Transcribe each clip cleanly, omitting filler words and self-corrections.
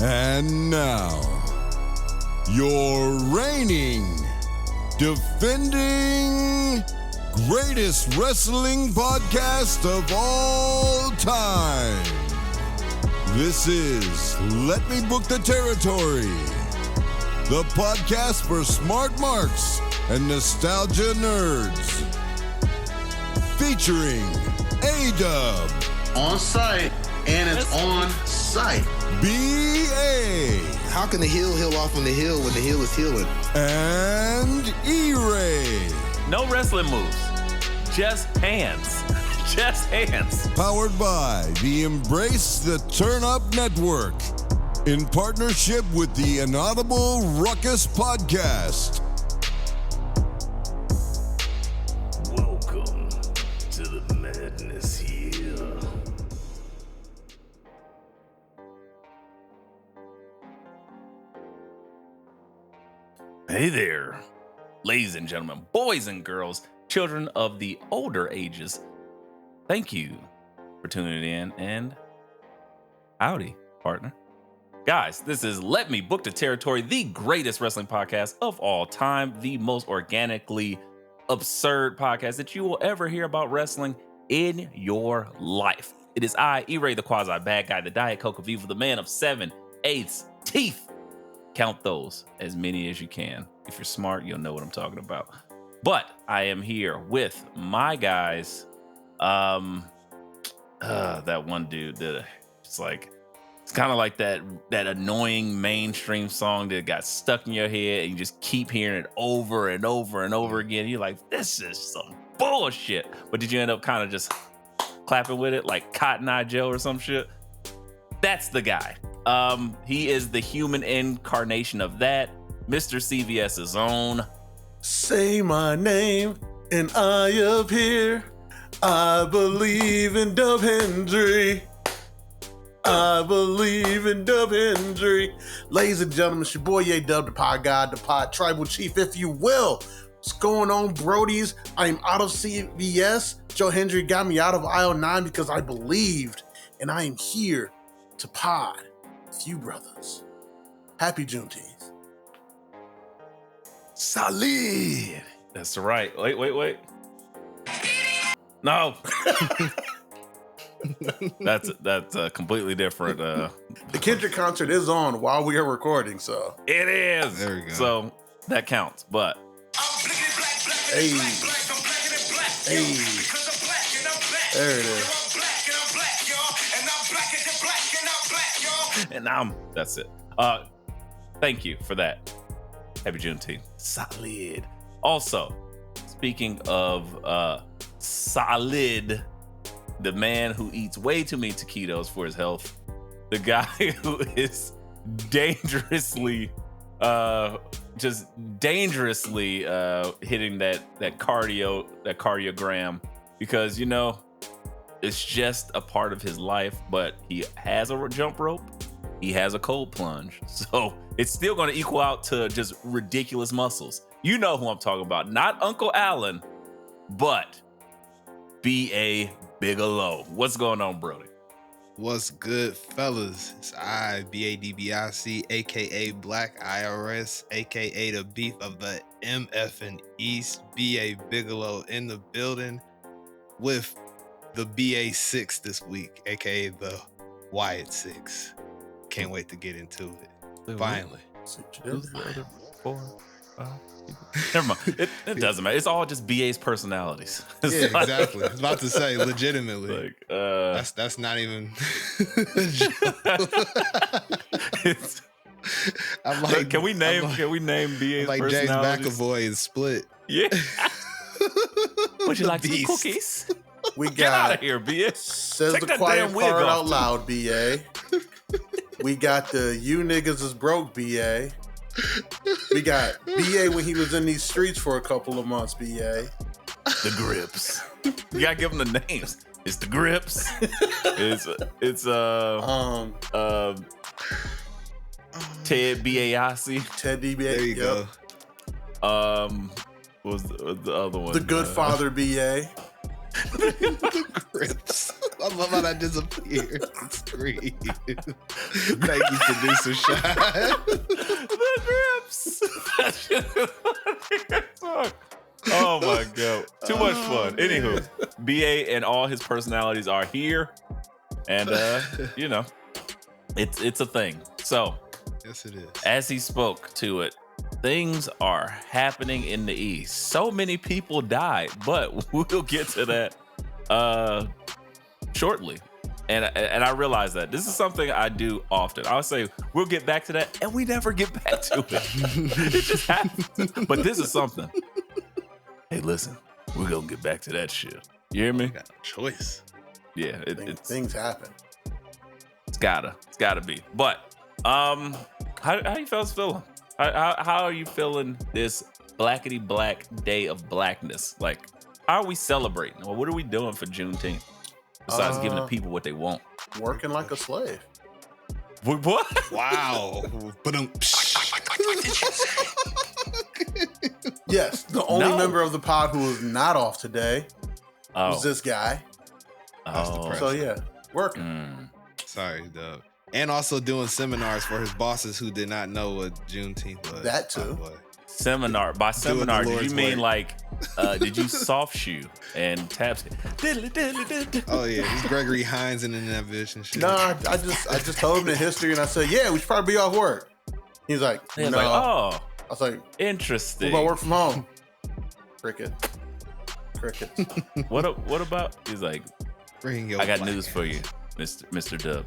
And now, your reigning, defending, greatest wrestling podcast of all time. This is Let Me Book the Territory, the podcast for smart marks and nostalgia nerds. Featuring A-Dub. On site, and it's on site. B.A. How can the heel heal off on the heel when the heel is healing? And E-Ray. No wrestling moves. Just hands. Just hands. Powered by the Embrace the Turn Up Network. In partnership with the Inaudible Ruckus Podcast. Welcome to the madness here. Hey there, ladies and gentlemen, boys and girls, children of the older ages. Thank you for tuning in, and howdy, partner. Guys, this is Let Me Book the Territory, the greatest wrestling podcast of all time, the most organically absurd podcast that you will ever hear about wrestling in your life. It is I, E-Ray, the quasi-bad guy, the Diet Coke of Evil, the man of 7/8 teeth. Count those, as many as you can. If you're smart, you'll know what I'm talking about. But I am here with my guys. That one dude that it's like, it's kind of like that annoying mainstream song that got stuck in your head and you just keep hearing it over and over and over again. You're like, this is some bullshit. But did you end up kind of just clapping with it like Cotton Eye Joe or some shit? That's the guy. He is the human incarnation of that, Mr. CVS's own. Say my name and I appear. I believe in Joe Hendry. I believe in Joe Hendry. Ladies and gentlemen, it's your boy A-Dub, the pod god, the pod tribal chief, if you will. What's going on, Brodies? I'm out of CVS. Joe Hendry got me out of aisle 9 because I believed, and I am here to pod with you brothers. Happy Juneteenth. Solid. That's right. Wait. No. That's completely different. The Kendrick concert is on while we are recording, so. It is. There we go. So that counts, but. Hey. Hey. There it is. And that's it. Thank you for that. Happy Juneteenth. Solid. Also, speaking of solid, the man who eats way too many taquitos for his health, the guy who is dangerously hitting that cardiogram, because you know it's just a part of his life. But he has a jump rope, he has a cold plunge, so it's still going to equal out to just ridiculous muscles. You know who I'm talking about, not Uncle Allen, but B.A. Bigelow. What's going on, Brody? What's good, fellas? It's I, BADBIC, aka Black IRS, aka the beef of the MF and East, B.A. Bigelow in the building with the BA6 this week, aka the Wyatt 6. Can't wait to get into it. Finally. Never mind. It doesn't matter. It's all just BA's personalities. Yeah, exactly. I was about to say, legitimately. Like, that's not even. I'm like, can we name BA's like personalities? James McAvoy is Split. Yeah. Would you like some Beast. cookies? We Get out got, of here, BA. says Take the that quiet damn wig part off. out loud, BA. We got the you niggas is broke, BA. We got BA when he was in these streets for a couple of months, BA. The Grips. You gotta give them the names. It's the Grips. It's Ted BAIC. Ted DBA. There you go. What was the other one? The Good Father BA. The Grips. I love how that disappeared. Scream. Thank you, producer Shot. The grips. Oh my god, too much fun. Anywho, BA and all his personalities are here, and you know, it's a thing. So Yes, it is. as he spoke to it, things are happening in the East. So many people died, but we'll get to that shortly. And I realize that this is something I do often. I'll say we'll get back to that, and we never get back to it. It just happens. But this is something. Hey, listen, we're gonna get back to that shit. You hear me? Got no choice. Yeah, Things happen. it's gotta be. But how you fellas feeling? How are you feeling this blackety black day of blackness? Like, how are we celebrating? Or what are we doing for Juneteenth? Besides giving the people what they want. Working like a slave. What? Wow. But Yes, the only No. member of the pod who is not off today Oh. was this guy. Oh. So yeah, working. sorry, Dub. And also doing seminars for his bosses who did not know what Juneteenth was. That too. by the way. Seminar. By Doing the seminar, did Lord's you mean work. like, did you soft shoe and taps? Oh yeah, he's Gregory Hines and in that bitch and shit. No, I just told him the history and I said, yeah, we should probably be off work. He's like, He's no. like, oh, I was like, what interesting. about work from home? Cricket. What about? He's like, Bring your I got black news for you, Mr. Dub.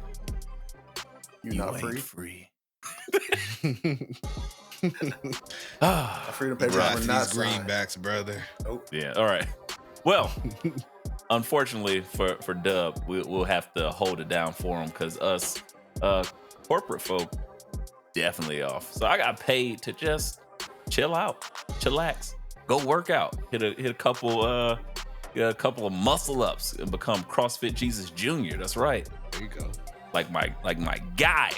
You not ain't free? Ah, Freedom papers Got were these not signed. greenbacks, brother. yeah. All right. Well, unfortunately for Dub, we'll have to hold it down for him because us corporate folk definitely off. So I got paid to just chill out, chillax, go work out, hit a couple of muscle ups and become CrossFit Jesus Jr. That's right. There you go. Like my guy.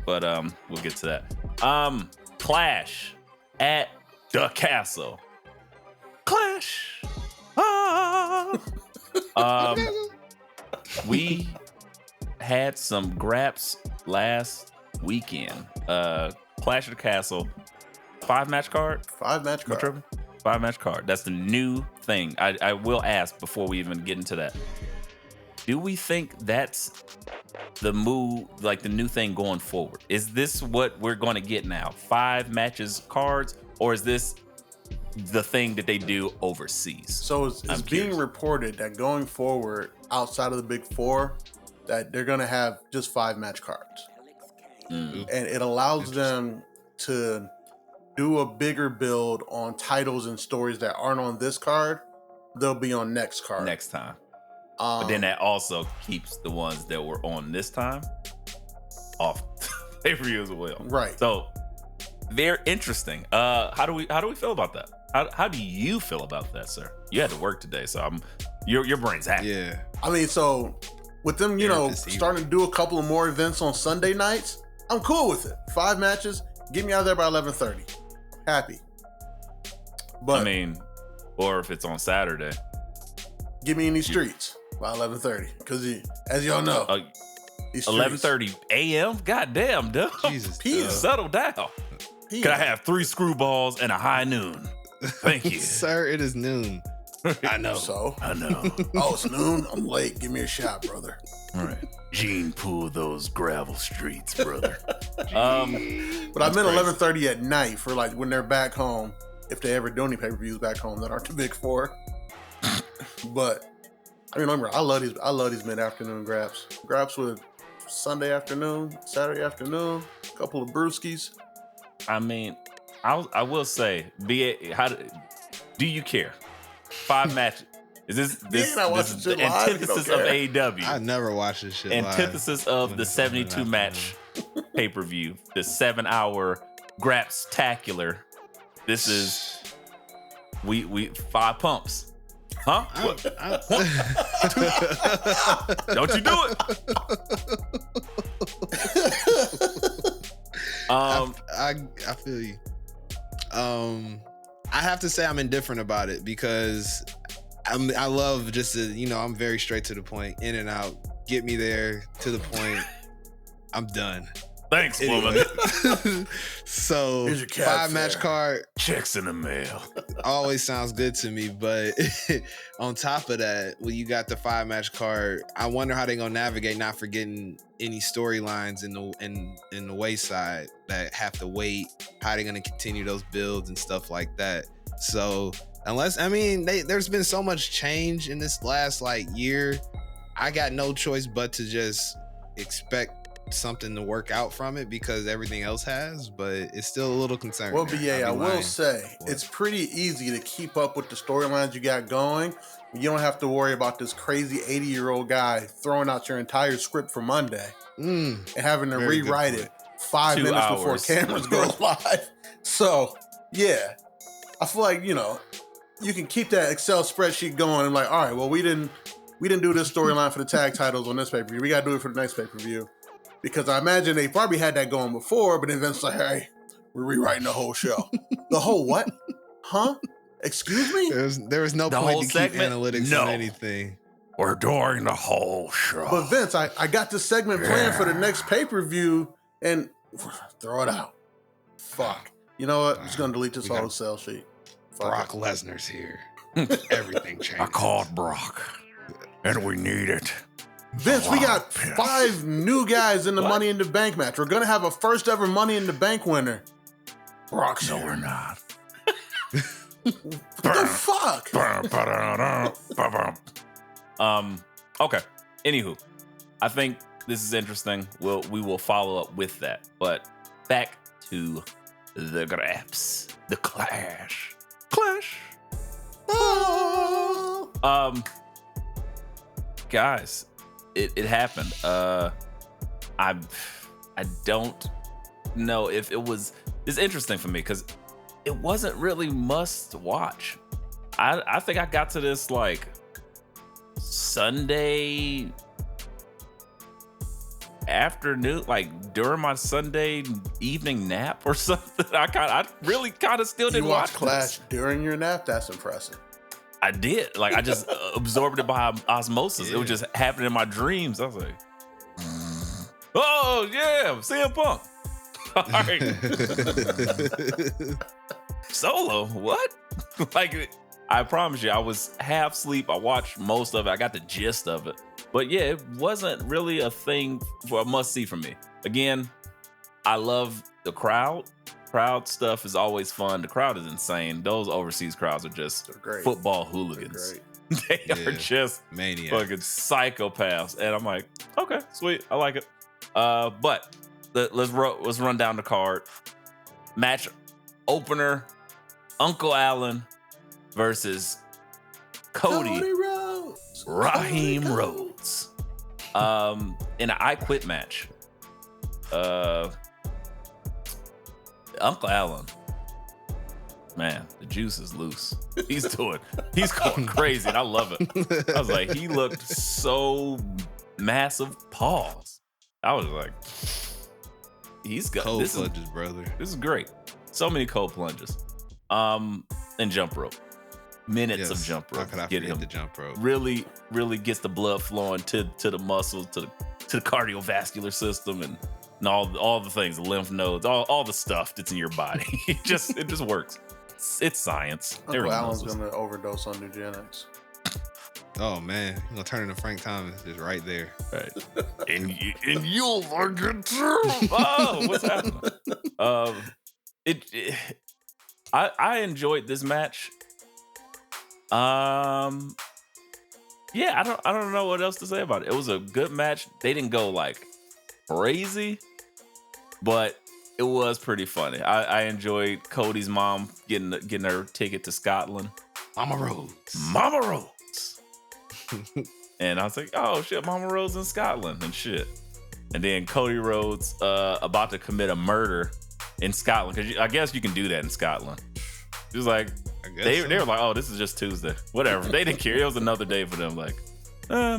But we'll get to that. Clash at the castle. Clash. Ah. We had some graps last weekend. Clash at the Castle. 5-match card. 5-match Am I card. tripping? 5-match card. That's the new thing. I will ask before we even get into that. Do we think that's the move, like the new thing going forward? Is this what we're going to get now? 5 matches cards, or is this the thing that they do overseas? So it's I'm being curious. reported that going forward, outside of the big four, that they're going to have just 5-match cards. Mm. And it allows them to do a bigger build on titles and stories that aren't on this card. They'll be on next card. Next time. But then that also keeps the ones that were on this time off pay-per-view as well. Right. So they're interesting. How do we feel about that? How do you feel about that, sir? You had to work today, so your brain's happy. Yeah. I mean, so with them, you know, This evening. starting to do a couple of more events on Sunday nights, I'm cool with it. 5 matches, get me out of there by 11:30. Happy. But I mean, or if it's on Saturday. get me in these streets by 11:30, because as y'all know, these streets- 11:30 a.m. Goddamn, dude. Jesus. Peace. Settle down. Can I have 3 screwballs and a high noon? Thank you. Sir, it is noon. I know. So, I know. oh, it's noon. I'm late. Give me a shot, brother. All right. Gene pull those gravel streets, brother. But I meant 11:30 at night for like when they're back home. If they ever do any pay-per-views back home that aren't the big four. But I mean, remember, I love these mid-afternoon graps. Graps with Sunday afternoon, Saturday afternoon, a couple of brewskis. I mean, I will say, do you care? 5 matches. Is this I watch this is the the shit live, you antithesis don't of care. AEW? I never watched this shit live. Antithesis of When the it's Sunday 72 match pay-per-view, the 7-hour Graps-tacular. This is we 5 pumps. Huh? What? Don't you do it. I feel you. I have to say I'm indifferent about it because I love just I'm very straight to the point, in and out. Get me there to the point. I'm done. Thanks, woman. So Here's your cab 5-match fare. card Checks in the mail. always sounds good to me, but on top of that, when you got the 5-match card, I wonder how they're gonna navigate not forgetting any storylines in the wayside that have to wait. How they gonna continue those builds and stuff like that. So there's been so much change in this last year. I got no choice but to just expect something to work out from it because everything else has, but it's still a little concerning. Well, BA, I will say What? it's pretty easy to keep up with the storylines you got going. You don't have to worry about this crazy 80-year-old guy throwing out your entire script for Monday and having to Very good rewrite point. it 5 2 minutes hours. before cameras go live. So, yeah, I feel like, you can keep that Excel spreadsheet going and all right, well, we didn't do this storyline for the tag titles on this pay-per-view. We got to do it for the next pay-per-view. Because I imagine they probably had that going before, but then Vince like, hey, we're rewriting the whole show. The whole what? Huh? Excuse me? There was no The point whole to keep segment? analytics No. on anything. We're doing the whole show. But Vince, I got this segment planned for the next pay-per-view and throw it out. Fuck. You know what? I'm just going to delete this whole Excel sheet. Fuck Brock it. Lesnar's here. Everything changes. I called Brock, and we need it. Vince, we got 5 new guys in the What? Money in the Bank match. We're going to have a first ever Money in the Bank winner. Brock's No, here. we're not. What the fuck? Okay. Anywho, I think this is interesting. We will follow up with that. But back to the Graps. The Clash. Guys, it happened. I don't know if it was. It's interesting for me because it wasn't really must watch. I think I got to this Sunday afternoon, during my Sunday evening nap or something. I really kind of still You didn't watch watch Clash this. during your nap? That's impressive. I did. I just absorbed it by osmosis. It was just happening in my dreams. I was like, oh yeah, CM Punk. All right. Solo, what? I promise you, I was half asleep. I watched most of it. I got the gist of it. But yeah, it wasn't really a thing for a must-see for me. Again, I love the crowd. Crowd stuff is always fun. The crowd is insane. Those overseas crowds are just They're great. football They're hooligans. great. They are Yeah. just Maniacs. fucking psychopaths. And I'm like, okay, sweet. I like it. But let's run down the card. Match opener, Uncle Allen versus Cody Rhodes. Raheem Cody Rhodes. In an I Quit match. Uncle Allen. Man, the juice is loose. He's going crazy, and I love it. I was like, he looked so massive. Pause. I was like, he's got Cold this. plunges, brother. This is great. So many cold plunges. And jump rope. Minutes of jump How rope. could I Get forget him the jump rope? really gets the blood flowing to the muscles, to the cardiovascular system, and all the things, the lymph nodes, all the stuff that's in your body. it just works. It's science. Uncle Everyone Allen's knows this. going to overdose on Nugenics. Oh man, you're gonna turn into Frank Thomas, just right there. Right. and you'll like it too. Oh, what's happening? I enjoyed this match. Yeah, I don't know what else to say about it. It was a good match. They didn't go crazy, but it was pretty funny. I enjoyed Cody's mom getting her ticket to Scotland. Mama Rhodes. And I was like, oh shit, Mama Rhodes in Scotland and shit. And then Cody Rhodes about to commit a murder in Scotland, because I guess you can do that in Scotland. It was like, they were like, oh, this is just Tuesday. Whatever. They didn't care. It was another day for them.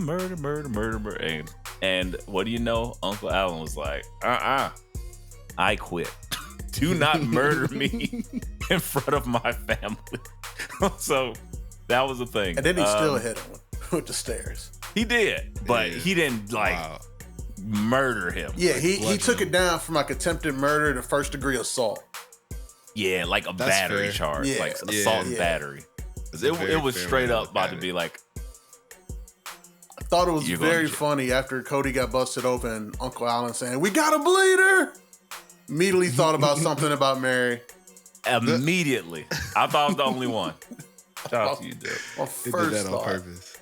Murder. And what do you know? Uncle Allen was like, I quit. Do not murder me in front of my family. So That was the thing. And then he still hit him with the stairs. He did, but he didn't murder him. Yeah, he took it down from like attempted murder to first degree assault. Yeah, like a battery charge, like assault and battery. It was straight up about to be like. I thought it was very funny after Cody got busted open. Uncle Allen saying, "We got a bleeder." Immediately thought about something about Mary. Immediately, I thought I was the only one. Shout out to you, dude. He did that on purpose.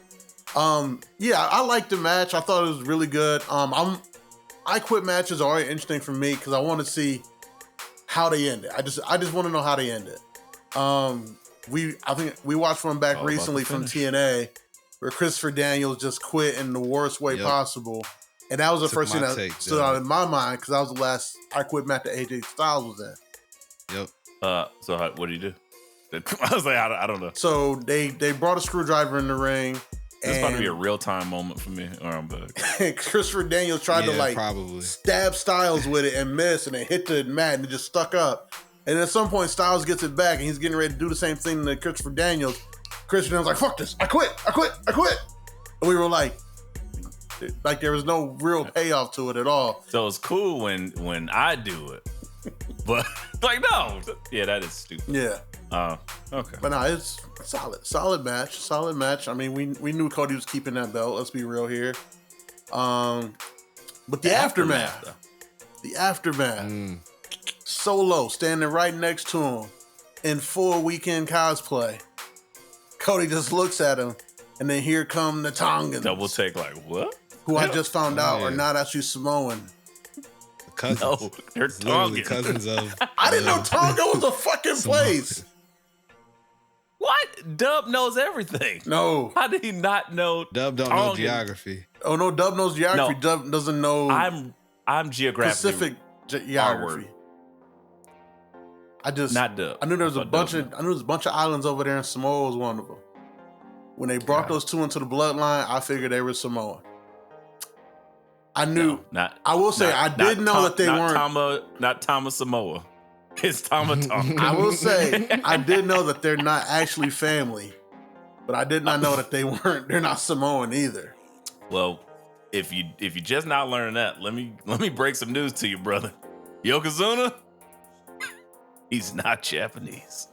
Yeah, I liked the match. I thought it was really good. I quit matches are always interesting for me because I want to see how they end it. I just want to know how they end it. I think we watched one back recently from TNA where Christopher Daniels just quit in the worst way possible. And that was the first thing that stood out in my mind because that was the last I quit match that AJ Styles was in. Yep. So what did you do? I was like, I don't know. So they brought a screwdriver in the ring. It's about to be a real-time moment for me. Christopher Daniels tried to stab Styles with it and miss, and it hit the mat and it just stuck up. And at some point, Styles gets it back, and he's getting ready to do the same thing to Christopher Daniels. Christopher Daniels like, "Fuck this! I quit! And we were like there was no real payoff to it at all. So it's cool when I do it, but like no, yeah, that is stupid. Yeah. Okay. But no, it's solid match. I mean, we knew Cody was keeping that belt. Let's be real here. But the aftermath. Solo standing right next to him in full Weekend cosplay. Cody just looks at him, and then here come the Tongans. Double take, like what? Who I just found out are not actually Samoan. Cousins. No, they're Tongan. Cousins of. I didn't know Tonga was a fucking place. What? Dub knows everything. No. How did he not know? Dub don't know geography. Oh no, Dub knows geography. No, Dub doesn't know. I'm geographically Pacific geography. Not Dub. I knew there was a bunch of islands over there, and Samoa was one of them. When they brought those two into the bloodline, I figured they were Samoan. I knew. I will say I did know that they weren't. Not Tama Samoa. It's Tama Tonga. I will say I did know that they're not actually family, but I did not know that they're not Samoan either. Well, if you just not learning that, let me break some news to you, brother. Yokozuna, he's not Japanese.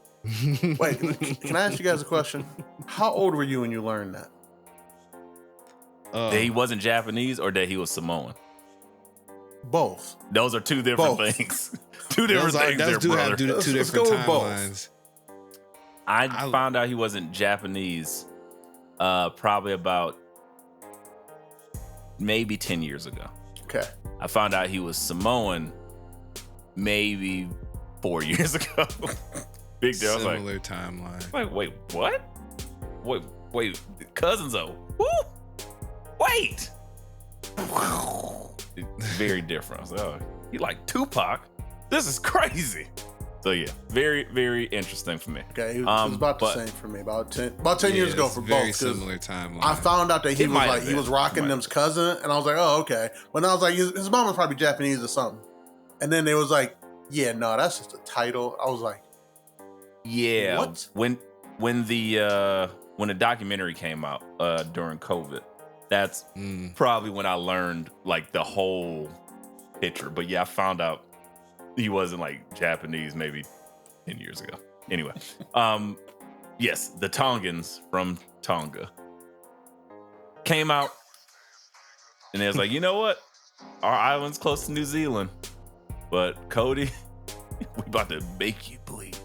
Wait, can I ask you guys a question? How old were you when you learned that? That he wasn't Japanese or that he was Samoan? Both. Those are two different things. Two different things there, brother. Two different timelines. I found out he wasn't Japanese probably about maybe 10 years ago. Okay. I found out he was Samoan maybe 4 years ago. Big deal. Similar timeline. Like, wait, what? Wait, cousins though. Woo! Wait. Very different. I was like, oh, you like Tupac? This is crazy. So yeah, very, very interesting for me. Okay, it was about the same for me. About 10 years ago for both. Very similar timeline. I found out that he was rocking them's cousin, and I was like, oh, okay. But I was like, his mom was probably Japanese or something. And then they was like, yeah, no, that's just a title. I was like, yeah. What? When the documentary came out during COVID, that's probably when I learned like the whole picture. But yeah, I found out he wasn't like Japanese maybe 10 years ago. Anyway, yes, the Tongans from Tonga came out and they was like, you know what? Our island's close to New Zealand, but Cody, we about to make you bleed.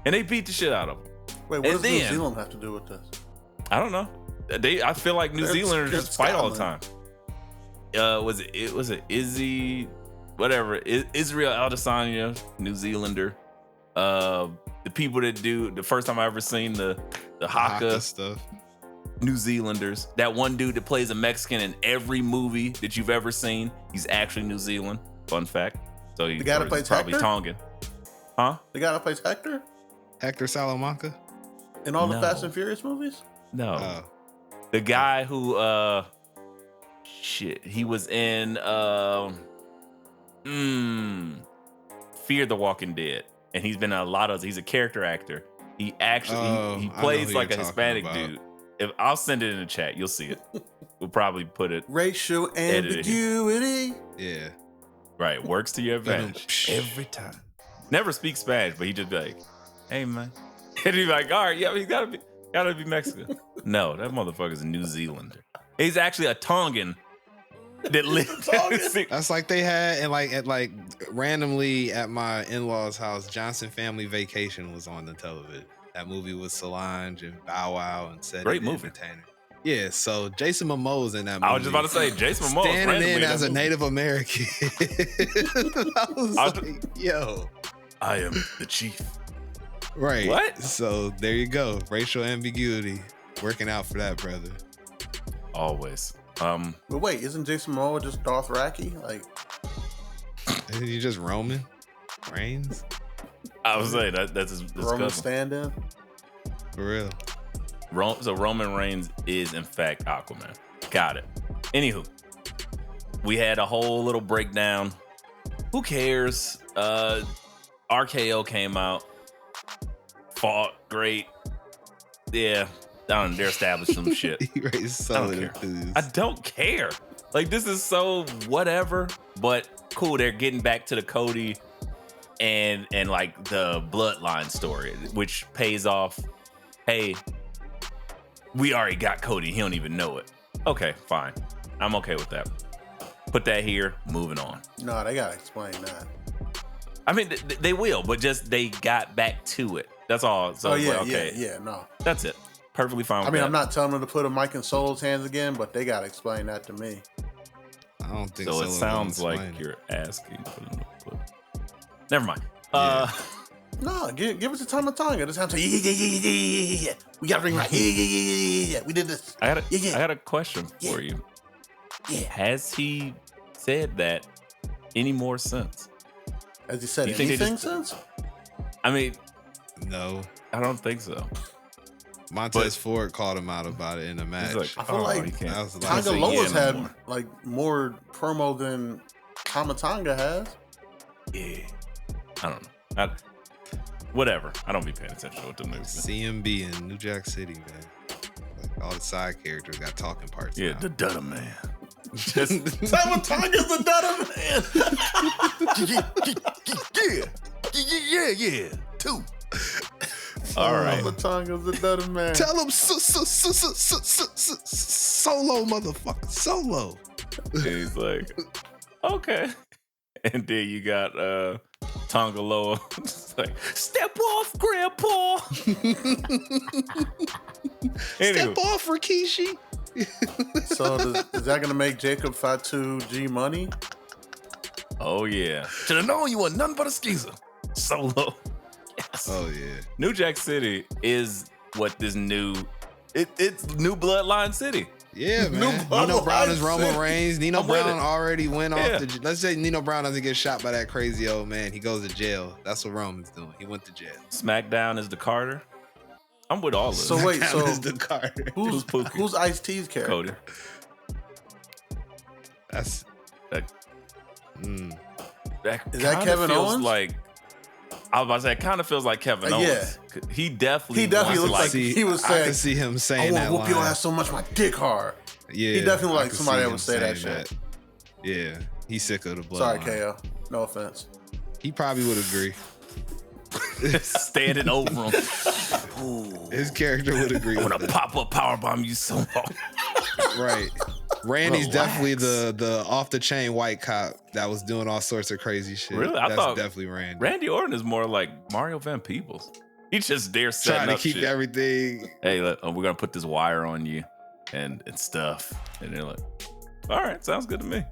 And they beat the shit out of him. Wait, what does New Zealand have to do with this? I don't know. I feel like New Zealanders just fight all the time. Was it Izzy, whatever, Israel Adesanya, New Zealander. The people that do the first time I ever seen the haka stuff. New Zealanders. That one dude that plays a Mexican in every movie that you've ever seen, he's actually New Zealand. Fun fact. So the guy that plays probably Hector? Tongan. Huh? The guy that plays Hector? Hector Salamanca? In all the Fast and Furious movies? No. The guy who he was in Fear the Walking Dead. And he's been in a lot of, he's a character actor. He actually he I know plays who like a you're Hispanic talking dude. If I'll send it in the chat, you'll see it. We'll probably put it Racial ambiguity. Yeah. right. Works to your Let him- advantage every time. Never speaks Spanish, but he just be like, "Hey man," and he's like, "All right, yeah, he gotta be Mexican." No, that motherfucker's a New Zealander. He's actually a Tongan that lived. That's like they had and like randomly at my in-laws' house, Johnson Family Vacation was on the television. That movie with Solange and Bow Wow and Cedric Great the movie. Entertainer. Yeah, so Jason Momoa's in that movie. I was just about to say Jason Momoa standing in as a movie. Native American. I was I like, yo. I am the chief. Right. What? So there you go. Racial ambiguity. Working out for that, brother. Always. But wait, isn't Jason Momoa just Dothraki? Like, Isn't he just Roman Reigns? I was saying that's his Roman cousin. stand-in? For real. So Roman Reigns is in fact Aquaman. Got it. Anywho, we had a whole little breakdown. Who cares? RKO came out, fought great. Yeah, they're established some shit. He raised solid enthusiasm. I don't care. Like, this is so whatever, but cool. They're getting back to the Cody and like the bloodline story, which pays off. Hey, we already got Cody. He don't even know it. Okay, fine. I'm okay with that. Put that here. Moving on. No, they gotta explain that. I mean, they will, but just they got back to it. That's all. So it's like, okay, yeah, no. that's it. Perfectly fine with I mean, that. I'm not telling them to put a mic in Solo's hands again, but they gotta explain that to me. I don't think So it Solo sounds gonna like explain you're asking for them to put. Never mind. Yeah. No, give us the time of tongue. It sounds like yeah. We gotta bring right. Yeah. We did this. I got Yeah. I got a question Yeah. for you. Yeah. Has he said that any more since? As you said, You think they anything just- since? I mean, No. I don't think so. Montez Ford called him out about it in the match. He's like, I feel like he can't. That was the Tonga last thing. Loa's no had more. like more promo than Tamatanga has. Yeah. I don't know. Whatever. I don't be paying attention to what the news is. CMB in New Jack City, man. Like all the side characters got talking parts. Yeah, now. the Dutta Man. Just Tamatanga's the Dutta man. Yeah. Two. all right. Tamatanga's the Dutta man. Tell him solo, motherfucker, solo. And he's like, okay. And then you got Tongaloa. It's like, step off, Grandpa. Anyway, Step off, Rikishi. So is that gonna make Jacob Fatu G Money? oh yeah. Should have known you were nothing but a skeezer. Solo. Yes. Oh yeah. New Jack City is what this new. It's new Bloodline City. Yeah, New man. Nino Bloodline Brown is Roman City. Reigns. Nino I'm with Brown it. already went Yeah. off the. Let's say Nino Brown doesn't get shot by that crazy old man. He goes to jail. That's what Roman's doing. He went to jail. SmackDown is the Carter. I'm with all of So this. wait, That so is the Carter. who's Pookie? Ice-T's character? Cody. That's. That- That Is that kinda Kevin feels Owens? Like I was about to say, it kind of feels like Kevin Yeah. Owens. He definitely He wants looks to, like he was I saying, can see him I saying want that to whoop your line. ass so much my dick hard. Yeah, He definitely I like can somebody see that him would say that saying shit. Yeah, he's sick of the blood. Sorry, KO. No offense. He probably would agree. standing over him. Ooh. His character would agree. I'm with gonna that. pop up powerbomb you so hard. Right. Randy's Relax. definitely the off the chain white cop that was doing all sorts of crazy shit. Really? I That's thought definitely Randy. Randy Orton is more like Mario Van Peebles. He just there setting Trying to up keep shit. everything. Hey, look, we're gonna put this wire on you and stuff. And they're like, all right, sounds good to me.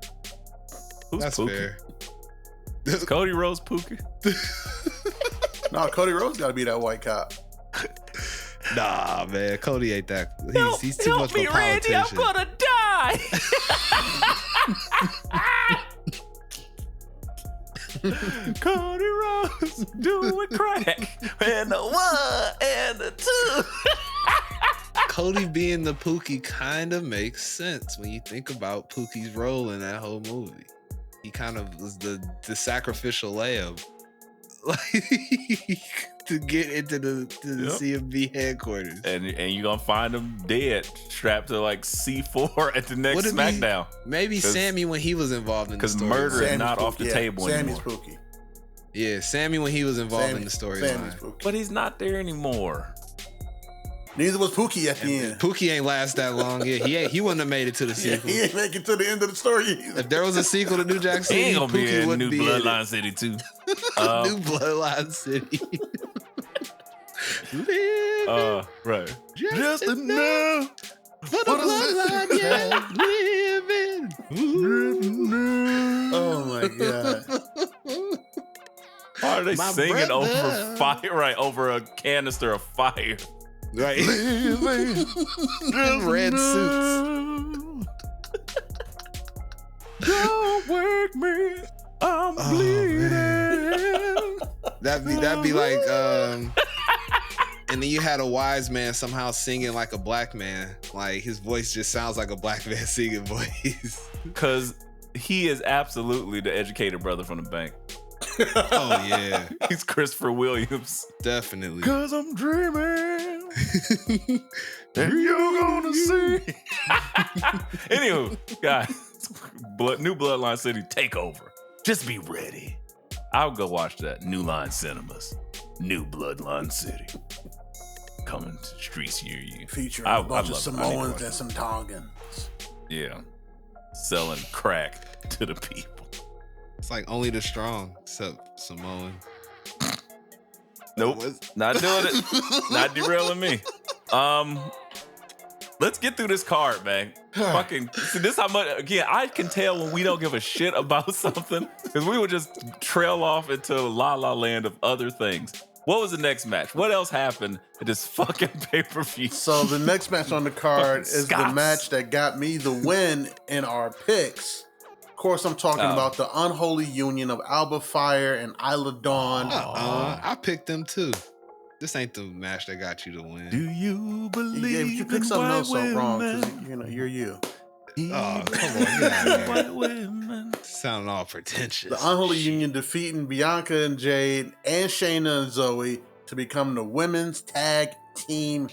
Who's That's Pookie? fair. Cody Rhodes Pookie? No, Cody Rhodes got to be that white cop. Nah, man. Cody ain't that. He's too help much me, of a Randy, politician. I'm gonna die. Cody Rhodes doing crack. And the one and the two. Cody being the Pookie kind of makes sense when you think about Pookie's role in that whole movie. He kind of was the sacrificial lamb. Like, to get into the CMB headquarters. And you're gonna find him dead, strapped to like C4 at the next SmackDown. Maybe Sammy when he was involved in the story. Because murder is not off the table Sammy's anymore. spooky. Yeah, Sammy when he was involved in the storyline. But he's not there anymore. Neither was Pookie at the end. Pookie ain't last that long. Yeah, he wouldn't have made it to the sequel. He ain't make it to the end of the story either. If there was a sequel to New Jack City, He ain't gonna Pookie be in wouldn't New be Bloodline City too. New Bloodline City. Right. Just enough for the bloodline, yeah, living. Oh my god. Why are they My singing brother. over fire? Right, over a canister of fire. Right. Red suits. Don't wake me, I'm bleeding. That'd be like, and then you had a wise man somehow singing like a black man. Like his voice just sounds like a black man singing voice. Because he is absolutely the educated brother from the bank. Oh yeah, He's Christopher Williams. definitely. Cause I'm dreaming, and you're gonna see. Anywho, guys, New Bloodline City takeover. Just be ready. I'll go watch that. New Line Cinemas, New Bloodline City, coming to streets near you. Featuring I a bunch of love it. I need to Samoans watch and some Tongans. Yeah, selling crack to the people. It's like only the strong, except Samoan. Nope, not doing it. Not derailing me. Let's get through this card, man. Fucking, see, this how much, again, I can tell when we don't give a shit about something because we would just trail off into la la land of other things. What was the next match? What else happened at this fucking pay-per-view? So the next match on the card Fucking is the Scots. match that got me the win in our picks. Of course, I'm talking about the unholy union of Alba Fire and Isla Dawn. I picked them too. This ain't the match that got you to win. Do you believe You picked something else so wrong because you're you. Oh, come on, get out of here. White women. Sounding all pretentious. The unholy union defeating Bianca and Jade and Shayna and Zoe to become the women's tag team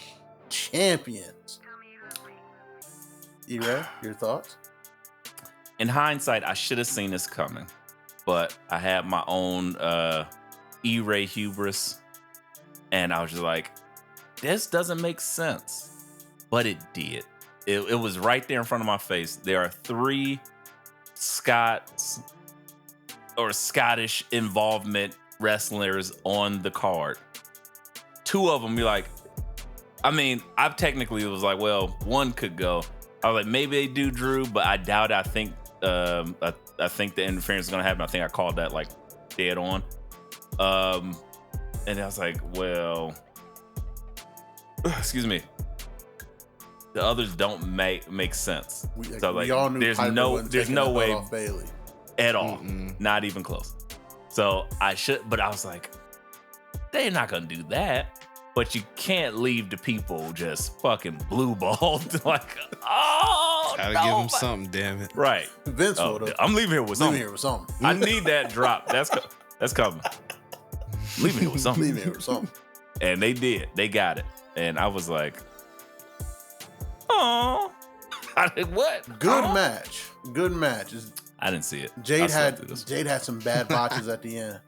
champions. E-Ray, your thoughts? In hindsight, I should have seen this coming, but I had my own E-Ray hubris, and I was just like, this doesn't make sense. But it did. It was right there in front of my face. There are 3 Scots or Scottish involvement wrestlers on the card. 2 of them, you're like, I mean, I technically was like, well, one could go. I was like, maybe they do Drew, but I doubt it. I think the interference is gonna happen. I think I called that like dead on. And I was like, well, excuse me. The others don't make sense. So like, we all knew there's Piper no wasn't taking that way belt off Bailey. at all, not even close. So but I was like, they're not gonna do that. But you can't leave the people just fucking blue balled. Like, oh, Gotta give them something, damn it. Right. Vince would have. I'm leaving here with something. I need that drop. That's coming. Leaving here with something. Leaving here with something. And they did. They got it. And I was like, oh. What? Good match. Good match. I didn't see it. Jade had some bad botches at the end.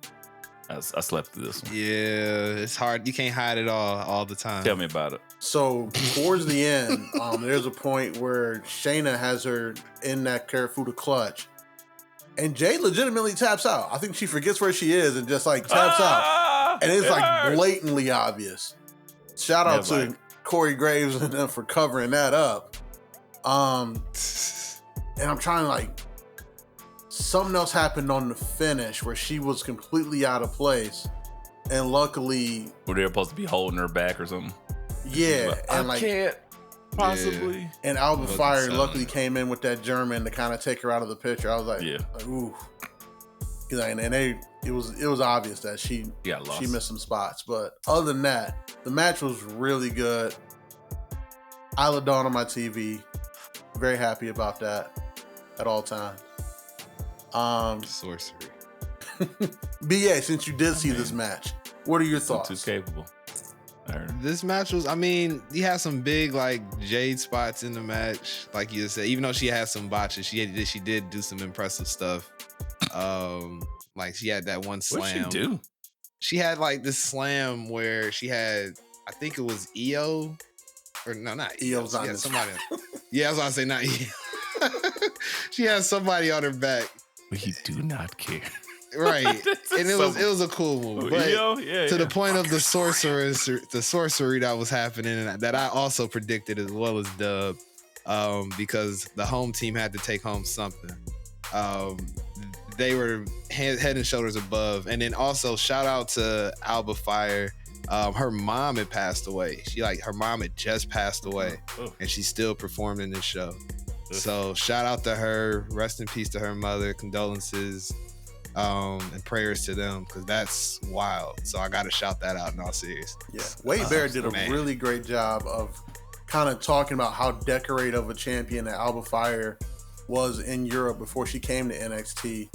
I slept through this one. Yeah, it's hard. You can't hide it all the time. Tell me about it. So towards the end, there's a point where Shayna has her in that Karafuda clutch, and Jade legitimately taps out. I think she forgets where she is and just like taps out, and it's like blatantly obvious. Shout out to Corey Graves and them for covering that up. And I'm trying to like. Something else happened on the finish where she was completely out of place, and luckily, were they supposed to be holding her back or something? Yeah, Like, and I can't possibly. Yeah. And Alba Fire luckily came in with that German to kind of take her out of the picture. I was like, ooh, and it was obvious that she missed some spots, but other than that, the match was really good. Isla Dawn on my TV, very happy about that at all times. Sorcery. BA, since you did see this match, What are your I'm thoughts? too capable. This match was, I mean, he had some big like Jade spots in the match, like you said. Even though she had some botches, she did do some impressive stuff. Like she had that one slam. What'd she do? She had like this slam where she had, I think it was EO, or no, not EO. EO's She on had this. somebody. Yeah, I was gonna say not EO. She had somebody on her back. We do not care. Right, and it was a cool move, but to the point of the sorcery that was happening, and that I also predicted as well as Dub, because the home team had to take home something. They were head and shoulders above, and then also shout out to Alba Fire. Her mom had passed away. Her mom had just passed away, and she still performed in this show. So shout out to her. Rest in peace to her mother. Condolences. And prayers to them, because that's wild. So I got to shout that out in all seriousness. Yeah, Wade Barrett did a really great job of kind of talking about how decorated of a champion that Alba Fire was in Europe before she came to NXT.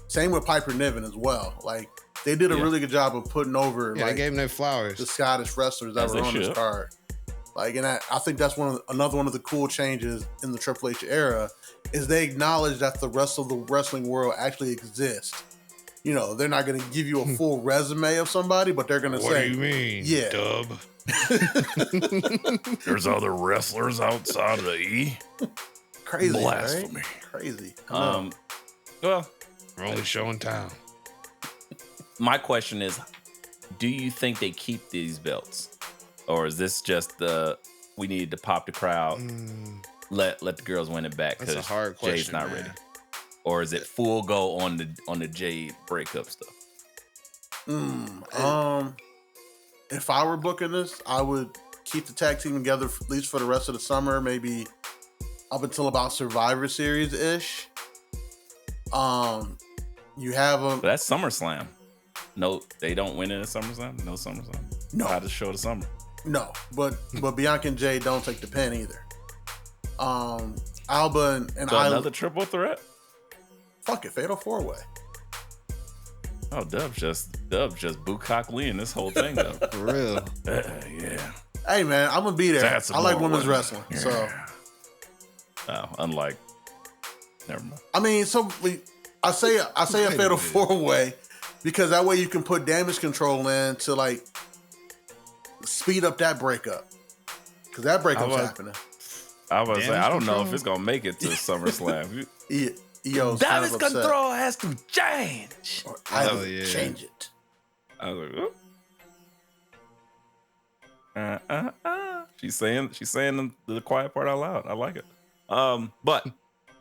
Same with Piper Niven as well. Like they did a really good job of putting over. Yeah, like, they gave them their flowers. The Scottish wrestlers that were on this card. Like, and I think that's another one of the cool changes in the Triple H era is they acknowledge that the rest of the wrestling world actually exists. You know, they're not going to give you a full resume of somebody, but they're going to say, "What do you mean, yeah, Dub? There's other wrestlers outside of the E." Crazy, blasphemy, right? Crazy. Well, we're only showing town. My question is, do you think they keep these belts, or is this just we needed to pop the crowd, let the girls win it back because Jade's not ready? Or is it full go on the Jade breakup stuff? If I were booking this, I would keep the tag team together at least for the rest of the summer, maybe up until about Survivor Series ish. You have them. But that's SummerSlam. No, they don't win it at SummerSlam. No SummerSlam. No, how to show the summer. No, but Bianca and Jade don't take the pin either. Alba and so another triple threat. Fuck it, fatal 4-way. Oh, Dub just Bukak Lee in this whole thing though. For real. Yeah. Hey man, I'm gonna be there. I like women's wrestling. Yeah. So unlike never mind. I mean, I say a fatal 4-way because that way you can put damage control in to like speed up that breakup. Cause that breakup's happening. I was saying I don't know if it's gonna make it to SummerSlam. Damage control has to change. Or I change it. I was like, She's saying the quiet part out loud. I like it. But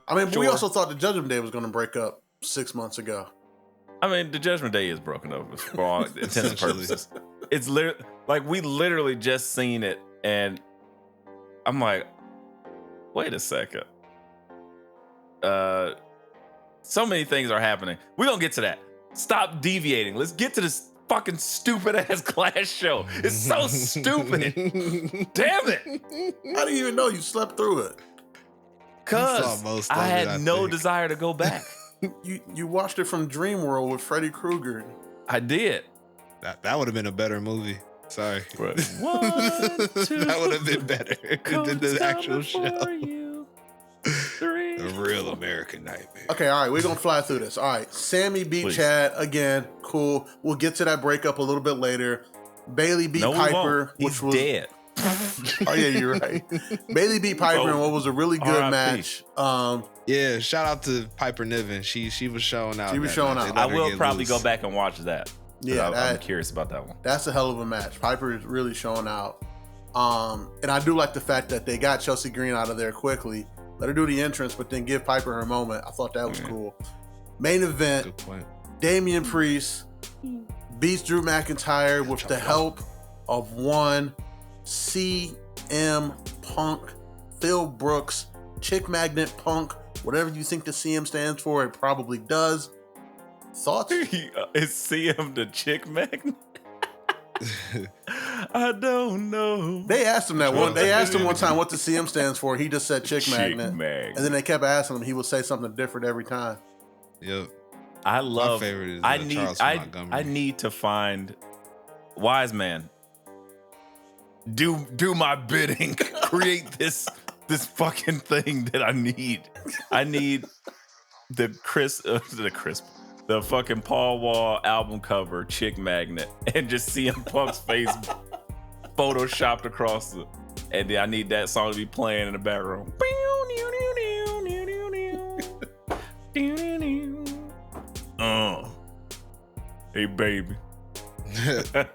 I mean, we also thought the Judgment Day was going to break up 6 months ago. I mean, the Judgment Day is broken up for all intents and purposes. It's literally like we literally just seen it, and I'm like, wait a second. So many things are happening. We're gonna get to that. Stop deviating. Let's get to this fucking stupid ass Clash show. It's so stupid. Damn it. How do you even know you slept through it? Cause I had no desire to go back. You watched it from Dream World with Freddy Krueger. I did. That would have been a better movie. Sorry. One, two, that would have been better than the actual show. You. 3, a real American nightmare. Okay, all right, we're gonna fly through this. All right, Sammy beat Chad again. Cool. We'll get to that breakup a little bit later. Bailey beat Piper, which was dead. Oh yeah, you're right. Bailey beat Piper in what was a really good match. Yeah, shout out to Piper Niven. She was showing out. She was showing out. I will probably go back and watch that. Yeah, I'm curious about that one. That's a hell of a match. Piper is really showing out. And I do like the fact that they got Chelsea Green out of there quickly. Let her do the entrance, but then give Piper her moment. I thought that was cool. Main event, good point. Damian Priest beats Drew McIntyre with the help of one CM Punk, Phil Brooks, Chick Magnet Punk, whatever you think the CM stands for, it probably does. Thoughts? Is CM the Chick Magnet? I don't know. They asked him that one. They asked him one time what the CM stands for. He just said Chick Magnet. And then they kept asking him. He would say something different every time. Yep. I love. My favorite is I Charles Montgomery. I need to find wise man, do my bidding. Create this fucking thing that I need. I need the fucking Paul Wall album cover chick magnet and just CM Punk's face photoshopped across it. And then I need that song to be playing in the background. Hey baby. Fucking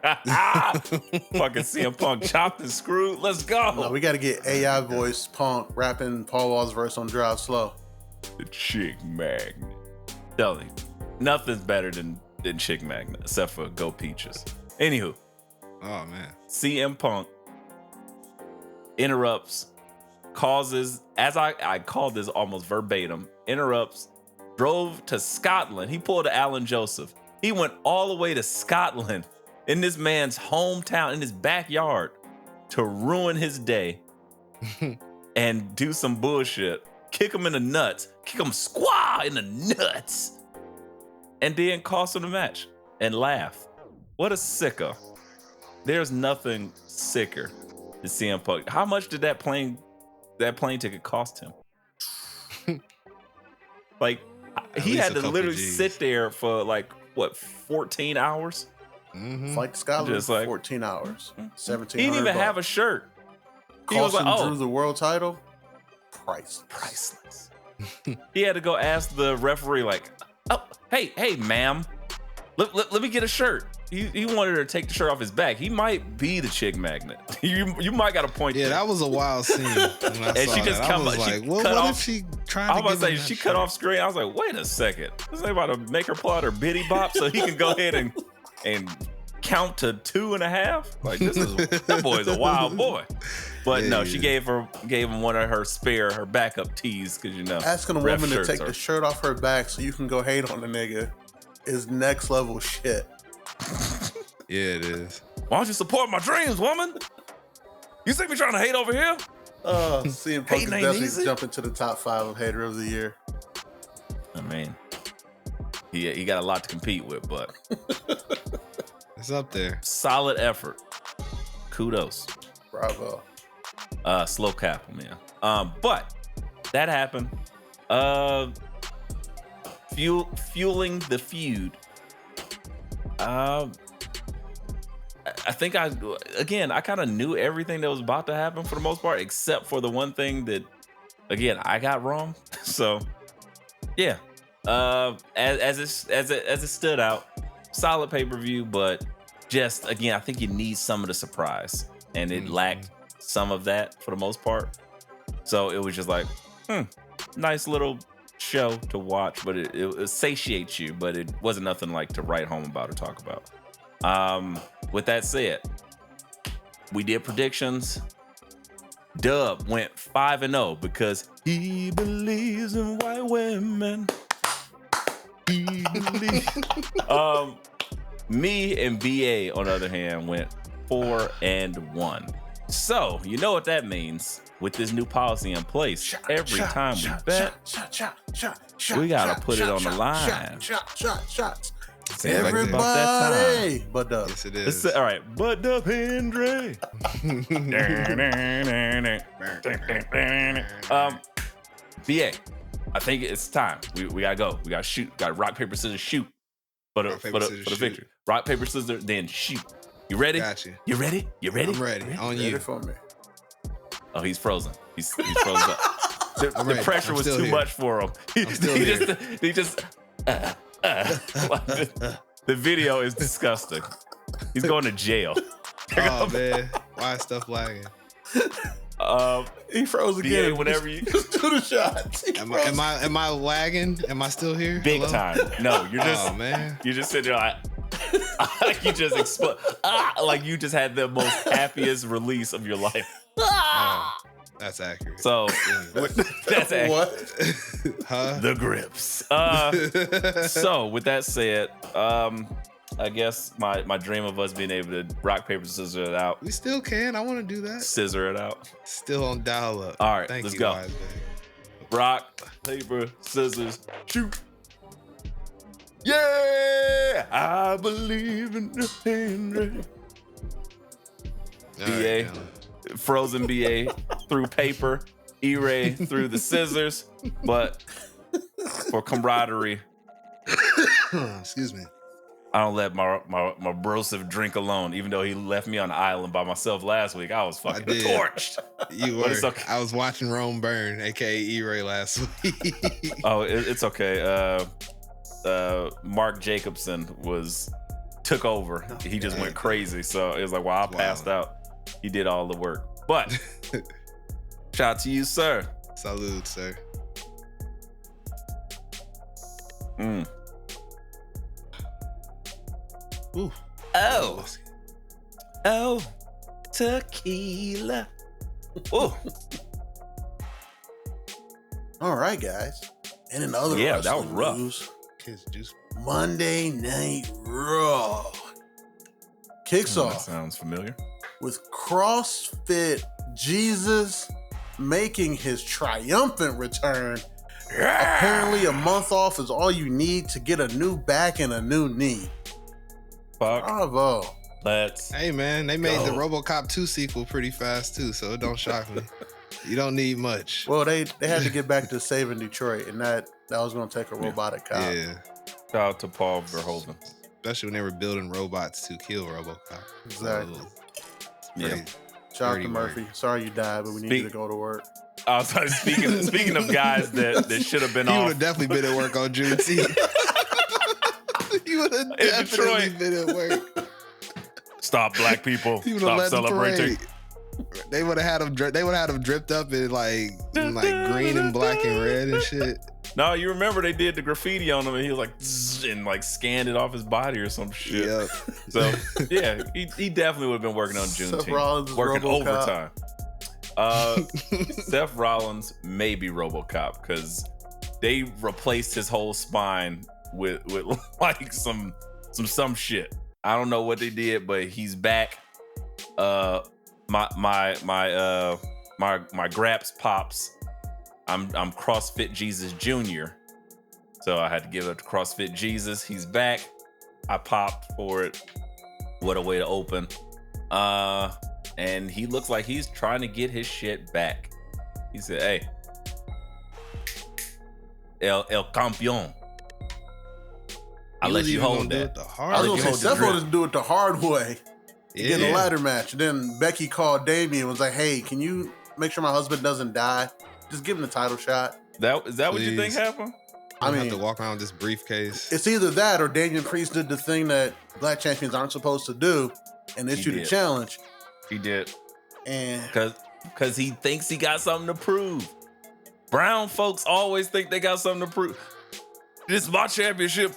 CM Punk chopped and screwed. Let's go. No, we got to get AI voice Punk rapping Paul Wall's verse on Drive Slow. The chick magnet. Tell you, nothing's better than chick magnet except for Go Peaches. Anywho. Oh man. CM Punk interrupts, causes, as I called this almost verbatim, interrupts, drove to Scotland. He pulled a Alan Joseph. He went all the way to Scotland in this man's hometown, in his backyard, to ruin his day and do some bullshit. Kick him in the nuts. Kick him squaw in the nuts. And then cost him the match and laugh. What a sicko. There's nothing sicker than CM Punk. How much did that plane ticket cost him? Like, he had to literally sit there for like, what, 14 hours? Mm-hmm. Like Scotland, just like 14 hours. 17. He didn't even have a shirt. He was like, drew the world title. Priceless. He had to go ask the referee, like, oh, hey, ma'am, let me get a shirt. He wanted her to take the shirt off his back. He might be the chick magnet. You might got a point. Yeah, that was a wild scene. And she just cut off. If she tried? I was about to say she cut off screen. I was like, wait a second, this ain't about to make her pull out her bitty bop so he can go ahead and count to 2.5. Like, that boy's a wild boy. But yeah, no, she gave him one of her backup tees, because asking a woman to take the shirt off her back so you can go hate on the nigga is next level shit. Yeah, it is. Why don't you support my dreams, woman? You think me trying to hate over here? CM Punk is definitely jumping to the top 5 of hater of the year. I mean, he got a lot to compete with, but it's up there. Solid effort. Kudos. Bravo. Slow cap, man. But that happened. Fueling the feud. I think I kind of knew everything that was about to happen for the most part, except for the one thing that, again, I got wrong. So, yeah. As it stood out, solid pay-per-view, but just, again, I think you need some of the surprise, and it lacked some of that for the most part. So it was just like, nice little show to watch, but it satiates you, but it wasn't nothing like to write home about or talk about. With that said, we did predictions. Dub went 5-0 because he believes in white women. He believes. Me and BA, on the other hand, went 4-1. So you know what that means. With this new policy in place, every time we bet, we gotta put it on the line. Shots. Everybody, but Dub. Yes, it is. All right, but Joe Hendry. BA, I think it's time. We gotta go. We gotta shoot. Got rock paper scissors shoot for the victory. Rock paper scissors, then shoot. You ready? Got you. You ready? I'm ready. On you. Ready for me. Oh, he's frozen. He's frozen up. The pressure was too much for him. The video is disgusting. He's going to jail. Oh man, why is stuff lagging? He froze again. Whenever you just do the shots. Am I lagging? Am I still here? Big Hello? time. No, you're just. Oh man, you just sit there like you just explode. Like you just had the most happiest release of your life. That's accurate. So that's accurate. What? Huh? The grips. So with that said, I guess my dream of us being able to rock, paper, scissor it out. We still can. I want to do that. Scissor it out. Still on dial up. All right, Thank let's you, go. Wise Man. Rock, paper, scissors, shoot. Yeah, I believe in the Henry. BA, right, frozen BA through paper, E-Ray through the scissors, but for camaraderie, excuse me. I don't let my brosive drink alone. Even though he left me on the island by myself last week, I was fucking torched. You But were. it's okay. I was watching Rome burn, aka E-Ray, last week. Oh, it's okay. Mark Jacobson took over. He just went crazy. So it was like, while I passed out, he did all the work. But shout out to you, sir. Salute, sir. Ooh. Oh, tequila. Ooh. All right, guys. And in other Yeah, that was wrestling rough. news, Kiss juice. Monday Night Raw kicks That off sounds familiar. with CrossFit Jesus making his triumphant return. Apparently, a month off is all you need to get a new back and a new knee. Fuck. Bravo. Let's. Hey man, they made the Go. RoboCop 2 sequel pretty fast too, so it don't shock me. You don't need much. Well, they had to get back to saving Detroit, and that was going to take a robotic cop. Yeah, Shout out to Paul Verhoeven. especially when they were building robots to kill RoboCop. Exactly. Yeah. Crazy. Shout out Dirty to Murphy. work. Sorry you died, but we need you to go to work. I was like, speaking of guys that should have been He would off. have definitely been at work on Juneteenth. He would have definitely Detroit. been at work. Stop, black people. He would have Stop led the celebrating. parade. They would have had him. They would have had him dripped up in like green and black and red and shit. No, you remember they did the graffiti on him, and he was like, "Zzz," and like scanned it off his body or some shit. Yep. So yeah, he definitely would have been working on Seth Rollins Juneteenth, is working RoboCop. overtime. Seth Rollins may be RoboCop because they replaced his whole spine with like some shit. I don't know what they did, but he's back. My Graps pops. I'm CrossFit Jesus Jr. So I had to give it to CrossFit Jesus. He's back. I popped for it. What a way to open. And he looks like he's trying to get his shit back. He said, "Hey, El Campeón. I'll let you hold that." I was going to say, Seth Rollins do it the hard way. Yeah. Get a ladder match. And then Becky called Damien and was like, hey, can you make sure my husband doesn't die? Just give him the title shot. Is that what you think Please. happened? I mean, have to walk around with this briefcase. It's either that or Damian Priest did the thing that black champions aren't supposed to do and issued a did. challenge. He did. And Because he thinks he got something to prove. Brown folks always think they got something to prove. This is my championship.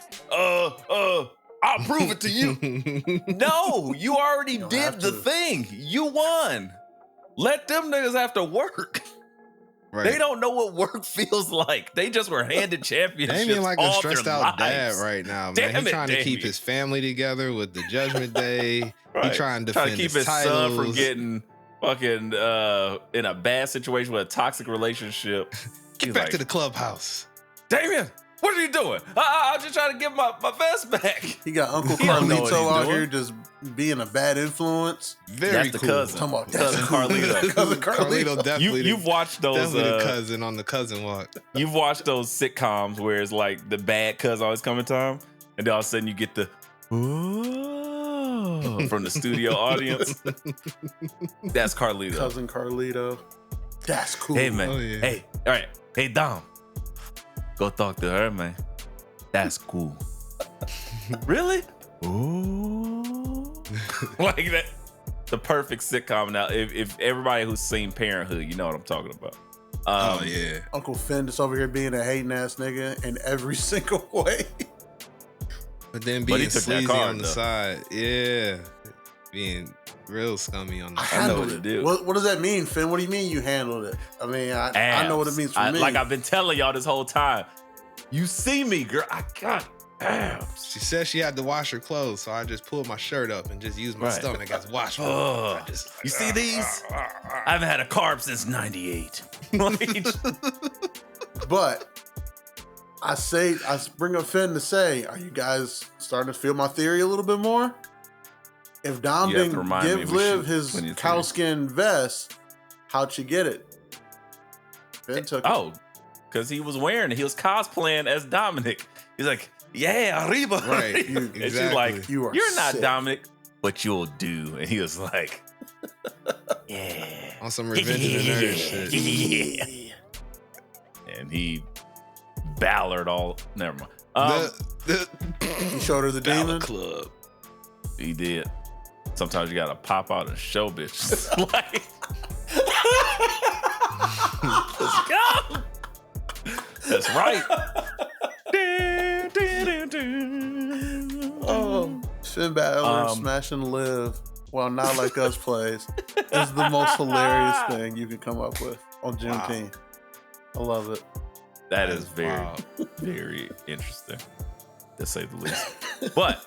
I'll prove it to you. No, you already don't did have the to. thing. You won. Let them niggas have to work. Right. They don't know what work feels like. They just were handed championships. Damien like a all stressed their out dad lives. right now, man. Damn He's it, trying to keep Damien. his family together with the Judgment Day. Right. He trying to defend keep his his son from titles. getting fucking in a bad situation with a toxic relationship. Get He's back like, to the clubhouse. Damien, what are you doing? I'm just trying to get my vest back. he got Uncle He don't know what Carlito he's out doing. here just being a bad influence. Very That's the cool. cousin. Talking about Cousin Carlito. Cousin Carlito. definitely. You've watched those. definitely the cousin on the cousin walk. You've watched those sitcoms where it's like the bad cousin always come in time, and then all of a sudden you get the "Ooh" from the studio audience. That's Carlito. Cousin Carlito. That's cool. Hey man. Oh, yeah. Hey, all right. Hey Dom, go talk to her, man. That's cool. Really? Ooh. Like that. The perfect sitcom. Now, if everybody who's seen Parenthood, you know what I'm talking about. Oh yeah. Uncle Finn just over here being a hating ass nigga in every single way. But then But he being took that sleazy card, on the though. side. Yeah. Being real scummy on the I side. know handled what it. to do. What does that mean, Finn? What do you mean you handled it? I mean, I know what it means for me. Like I've been telling y'all this whole time. You see me, girl. I got abs. She said she had to wash her clothes, so I just pulled my shirt up and just used my Right. stomach as wash. Oh, you see these? I haven't had a carb since '98. But I bring up Finn to say, are you guys starting to feel my theory a little bit more? If Dom You have to didn't remind me, give we Liv should- his 23. cowskin vest, how'd she get it? Finn took it. Oh, because he was wearing it. He was cosplaying as Dominic. He's like, yeah, arriba. Right, And she's exactly. like, You are you're not sick. Dominic, but you'll do. And he was like, yeah. On some Revenge of the Nerds shit. Yeah. And he ballered all. Never mind. He showed her the Ballad demon. Club. He did. Sometimes you gotta pop out and show bitches. Like, let's go. That's right. Oh, Finn Balor smashing Liv while Not Like Us plays is the most hilarious thing you can come up with on Juneteenth. I love it. That is very, wild. very interesting, to say the least. But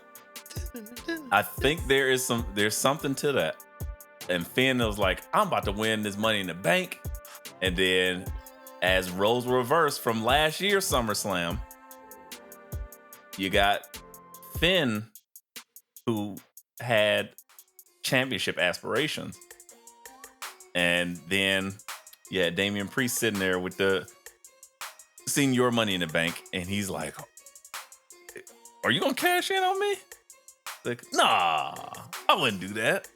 I think there's something to that. And Finn was like, I'm about to win this Money in the Bank. And then, as roles reversed from last year's SummerSlam, you got Finn, who had championship aspirations. And then, yeah, Damian Priest sitting there with the Senior Money in the Bank. And he's like, are you going to cash in on me? Like, nah, I wouldn't do that.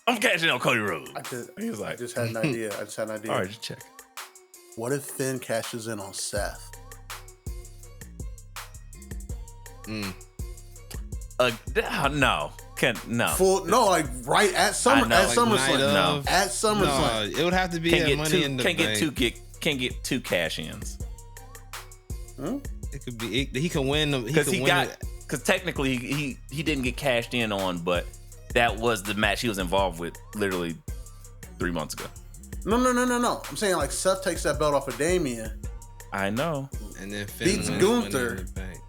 I'm cashing in on Cody Rhodes. He was I like, just had an idea. all right, just check. What if Finn cashes in on Seth? No. No. No, like right at I know, like SummerSlam. night of. At SummerSlam. No, it would have to be Can't at get Money two. in the Can't Bank. get two cash ins. It could be. He can win. Because because technically he didn't get cashed in on, but that was the match he was involved with literally 3 months ago. No. I'm saying like Seth takes that belt off of Damian. I know. And then Finn Beats wins Gunther. Money in the Bank.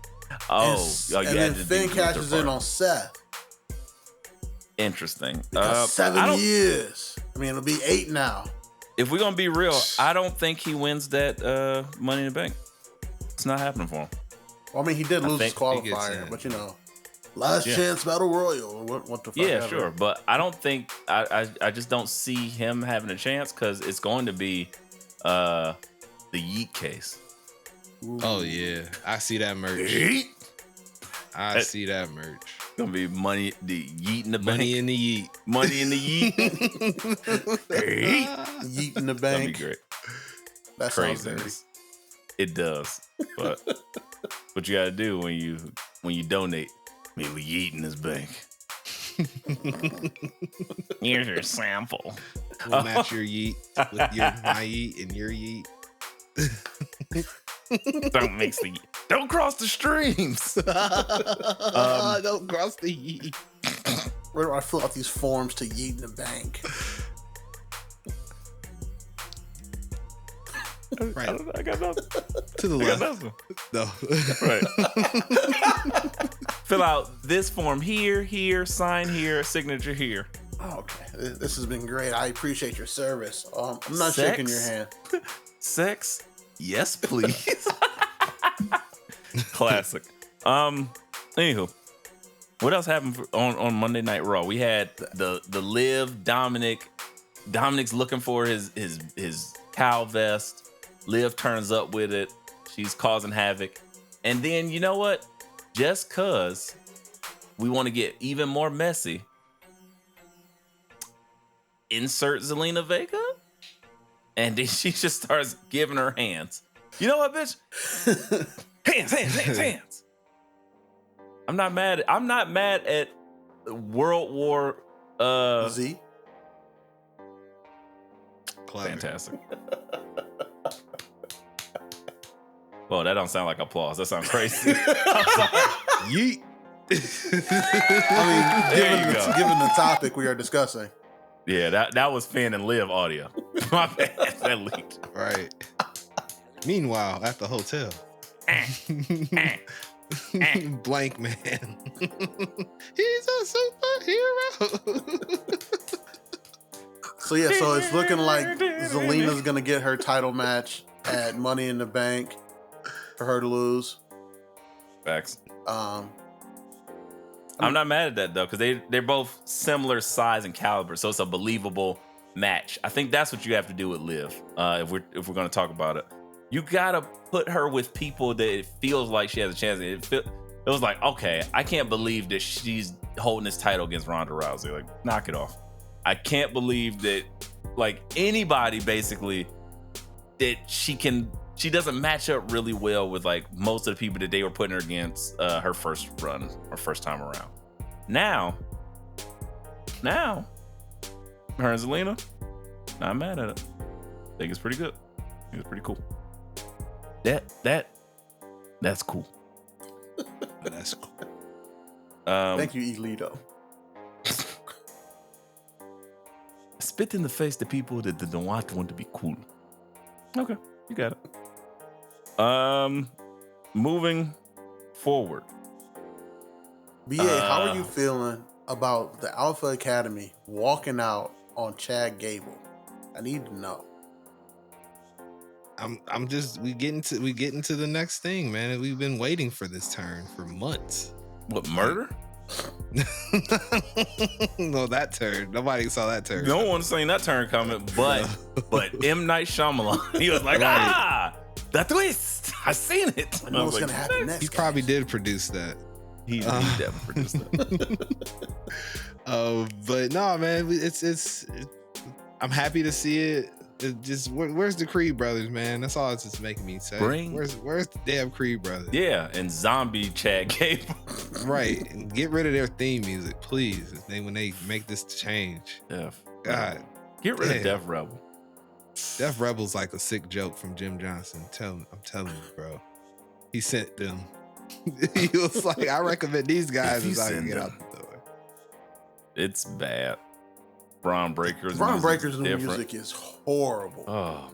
And then Finn cashes in on Seth. Interesting. Because I 7 don't- years. I mean, it'll be 8 now. If we're gonna be real, I don't think he wins that Money in the Bank. It's not happening for him. Well, I mean, he did lose his think he gets qualifier, in. but last chance battle royal. What the fuck? Yeah, ever. sure, but I don't think I just don't see him having a chance because it's going to be the Yeet case. Oh yeah, I see that merch. I see that merch. It's gonna be money, the Yeet in the Money bank, in the Yeet. money in the Yeet. Yeet in the That'd be bank. great. That sounds dirty. Craziness. It does, but what you gotta do when you donate? I mean, we Yeet in this bank. Here's your sample. We'll match your Yeet with my Yeet and your Yeet. Don't mix the. Don't cross the streams. Don't cross the Yeet. Where do I fill out these forms to Yeet in the bank? Right I got nothing. to the I got left. nothing. No. Right. Fill out this form here, sign here, signature here. Oh, okay. This has been great. I appreciate your service. I'm not Sex? shaking your hand. Sex? Yes, please. Classic. Anywho, what else happened on Monday Night Raw? We had the Liv Dominic. Dominic's looking for his cow vest. Liv turns up with it. She's causing havoc. And then, you know what? Just cause we want to get even more messy, insert Zelina Vega. And then she just starts giving her hands. You know what, bitch? Hands. I'm not mad at World War Z? Clever. Fantastic. Well, that don't sound like applause. That sounds crazy. Yeet. I There mean, you go. given the topic we are discussing. Yeah, that was Finn and Liv audio. My bad. That leaked. Right. Meanwhile, at the hotel, Blank Man. He's a superhero. So yeah, so it's looking like Zelina's gonna get her title match at Money in the Bank for her to lose. Facts. I'm not mad at that though, because they're both similar size and caliber, so it's a believable match. I think that's what you have to do with Liv. If we're gonna talk about it, you gotta put her with people that it feels like she has a chance. It was like, okay, I can't believe that she's holding this title against Ronda Rousey. Like, knock it off. I can't believe that, like, anybody basically that she doesn't match up really well with like most of the people that they were putting her against her first run or first time around. Now, her and Zelina, not mad at it. I think it's pretty good. I think it's pretty cool. That's cool. That's cool. Thank you, Elito. Spit in the face to people that don't want to be cool. Okay, you got it. Moving forward. BA, how are you feeling about the Alpha Academy walking out on Chad Gable? I need to know. I'm just we getting to the next thing, man. We've been waiting for this turn for months. What, murder? No, that turn. Nobody saw that turn. No one's seen that turn coming, but M. Night Shyamalan, he was like, the twist. I seen it. I know what's gonna happen next. He probably did produce that. He definitely produced that. But no, man, it's I'm happy to see it. It just where's the Creed brothers, man? That's all it's just making me say. Where's the damn Creed brothers? Yeah, and zombie Chad Gable. Right. And get rid of their theme music, please. When they make this change. God. Get rid of Def Rebel. Def Rebel's like a sick joke from Jim Johnson. I'm telling you, bro. He sent them. He was like, I recommend these guys as I can get out the door. It's bad. Braun Breaker's music is horrible. Oh.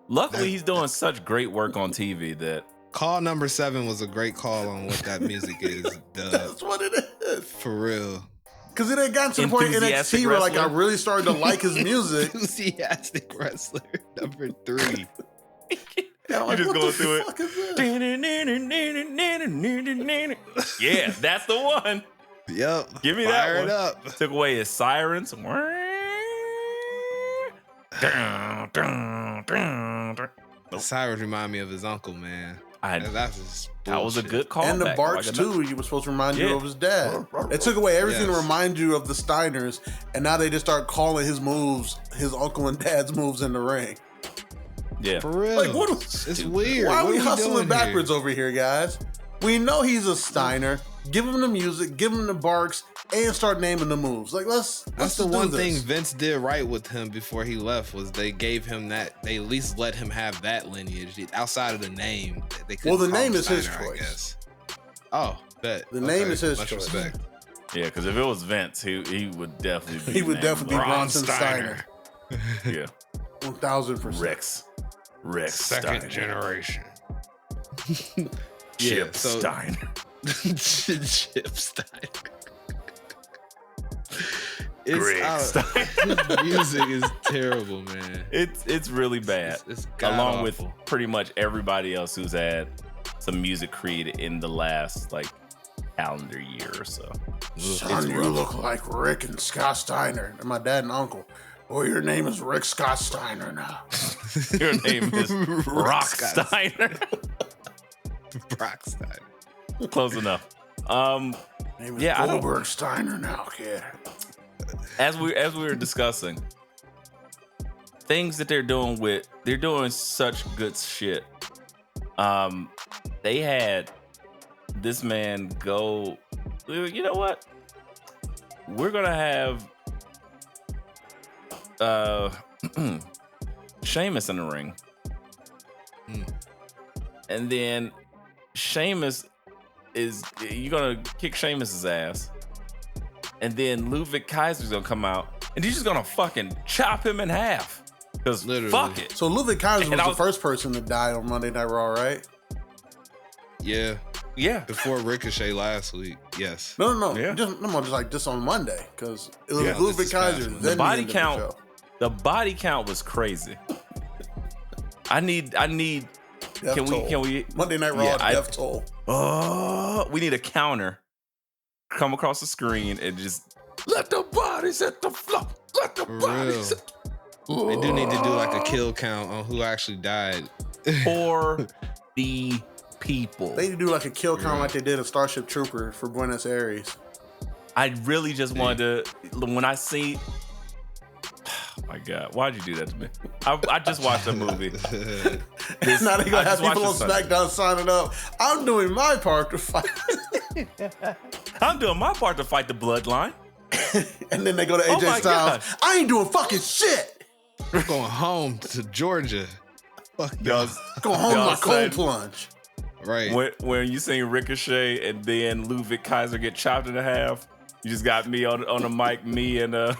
Luckily, he's doing such great work on TV that Call number 7 was a great call on what that music is. That's what it is. For real. Because it had gotten to the point in NXT where like I really started to like his music. Enthusiastic wrestler number 3. You're just going through it. Yeah, that's the one. Yep. Give me Fire that one. It up. Took away his sirens. The sirens remind me of his uncle, man. That was a good call. And the barks too. He was supposed to remind you of his dad. They took away everything to remind you of the Steiners, and now they just start calling his moves, his uncle and dad's moves in the ring. Yeah, for real. Like it's weird. Why are we hustling backwards over here, guys? We know he's a Steiner. Give him the music, give him the barks, and start naming the moves. Like let's That's the do one this. thing Vince did right with him before he left was they gave him that. They at least let him have that lineage outside of the name. They well, the call name him is his Steiner, I choice. guess. Oh, bet the name is his Much choice. Respect. Yeah, because if it was Vince, he would definitely be. He would definitely be Bronson Steiner. Yeah, 1000%. Rex Second Steiner. generation. Chip Steiner. Chip Steiner. Greg Steiner. His music is terrible, man. It's really bad. It's along with pretty much everybody else who's had some music created in the last like calendar year or so. Son, you look like Rick and Scott Steiner. And my dad and uncle. Oh, your name is Rick Scott Steiner now. Your name is Rock Steiner. Brock Steiner. Close enough. Name is Goldberg Steiner now, kid. As we were discussing, things that they're doing such good shit. They had this man go, you know what? We're gonna have Sheamus in the ring. And then Sheamus you're gonna kick Sheamus's ass. And then Ludwig Kaiser's gonna come out and he's just gonna fucking chop him in half. Because fuck it. So Ludwig Kaiser was the first person to die on Monday Night Raw, right? Yeah. Yeah. Before Ricochet last week. Yes. No. Yeah. Just on Monday. Because it was Ludwig Kaiser. The body count. The body count was crazy. I need Death can we Monday Night Raw death toll. Oh, we need a counter come across the screen and just let the bodies hit the floor. Let the For bodies. real. They do need to do like a kill count on who actually died. For the people. They need to do like a kill count Yeah. like they did in Starship Trooper for Buenos Aires. I really just wanted to, when I see, oh my God, why'd you do that to me? I just watched a movie. Now they gonna I have just people on watched this Sunday. SmackDown signing up. I'm doing my part to fight. I'm doing my part to fight the bloodline. And then they go to Oh AJ my Styles. God. I ain't doing fucking shit. I'm going home to Georgia. Fuck Y'all, y'all. Go home Y'all my cold said- plunge. Right. when you seen Ricochet and then Ludwig Kaiser get chopped in half, you just got me on the mic, me and Medic.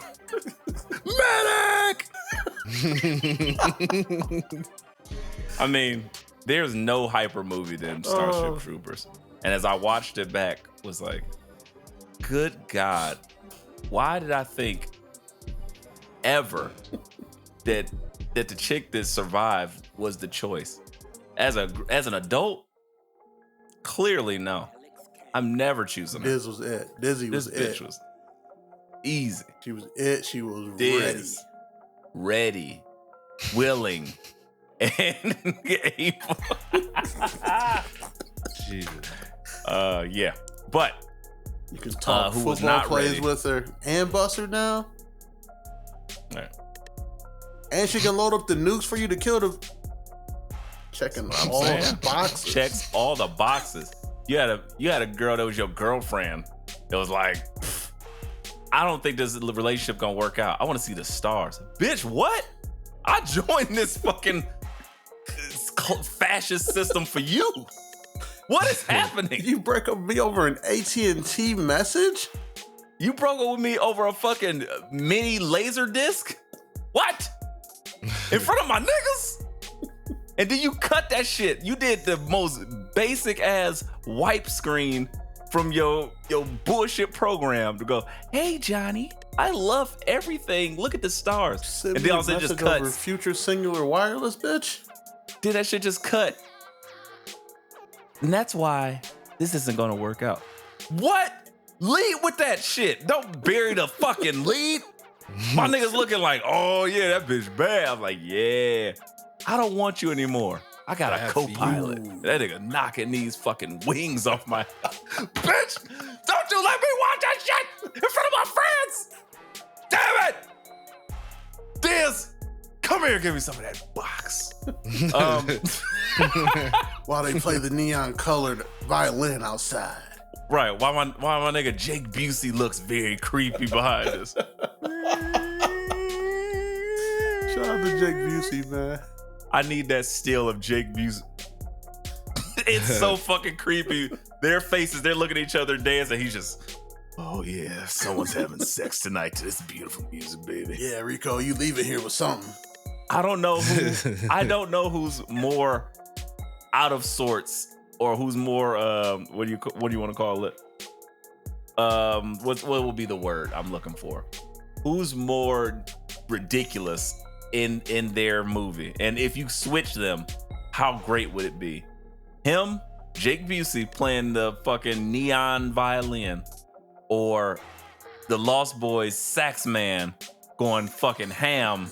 I mean, there's no hyper movie than Starship Troopers. And as I watched it back, was like, good God, why did I think ever that the chick that survived was the choice? As an adult, clearly no. I'm never choosing her. Diz was it. Dizzy This was bitch it. was easy. She was it. She was Diz, ready, willing, and able. Jesus. Yeah. But ready. You can talk who was football not plays ready. with her and bust her down. Yeah. And she can load up the nukes for you to kill the. Checking all saying. the boxes. Checks all the boxes. You had a girl that was your girlfriend that was like, "Pfft, I don't think this relationship gonna work out. I want to see the stars. Bitch, what? I joined this fucking fascist system for you. What is happening? You break up with me over an AT&T message? You broke up with me over a fucking mini laser disc? What? In front of my niggas? And then you cut that shit. You did the most basic ass wipe screen from your bullshit program to go, hey Johnny, I love everything. Look at the stars. Send And me then a also just message over cuts. future singular wireless, bitch. Did that shit just cut? And that's why this isn't gonna work out. What? Lead with that shit. Don't bury the fucking lead. My niggas looking like, oh yeah, that bitch bad. I'm like, yeah, I don't want you anymore. I got a Bad for co-pilot. you. That nigga knocking these fucking wings off my bitch. Don't you let me watch that shit in front of my friends. Damn it. Diz, come here, give me some of that box. While they play the neon colored violin outside. Right. Why my nigga Jake Busey looks very creepy behind us. Shout out to Jake Busey, man. I need that still of Jake Busey. It's so fucking creepy. Their faces, they're looking at each other dancing. He's just, oh yeah, someone's having sex tonight to this beautiful music, baby. Yeah, Rico, you leaving here with something. I don't know who's more out of sorts or who's more what do you want to call it? What will be the word I'm looking for? Who's more ridiculous in their movie? And if you switch them, how great would it be? Him, Jake Busey playing the fucking neon violin, or the Lost Boys sax man going fucking ham,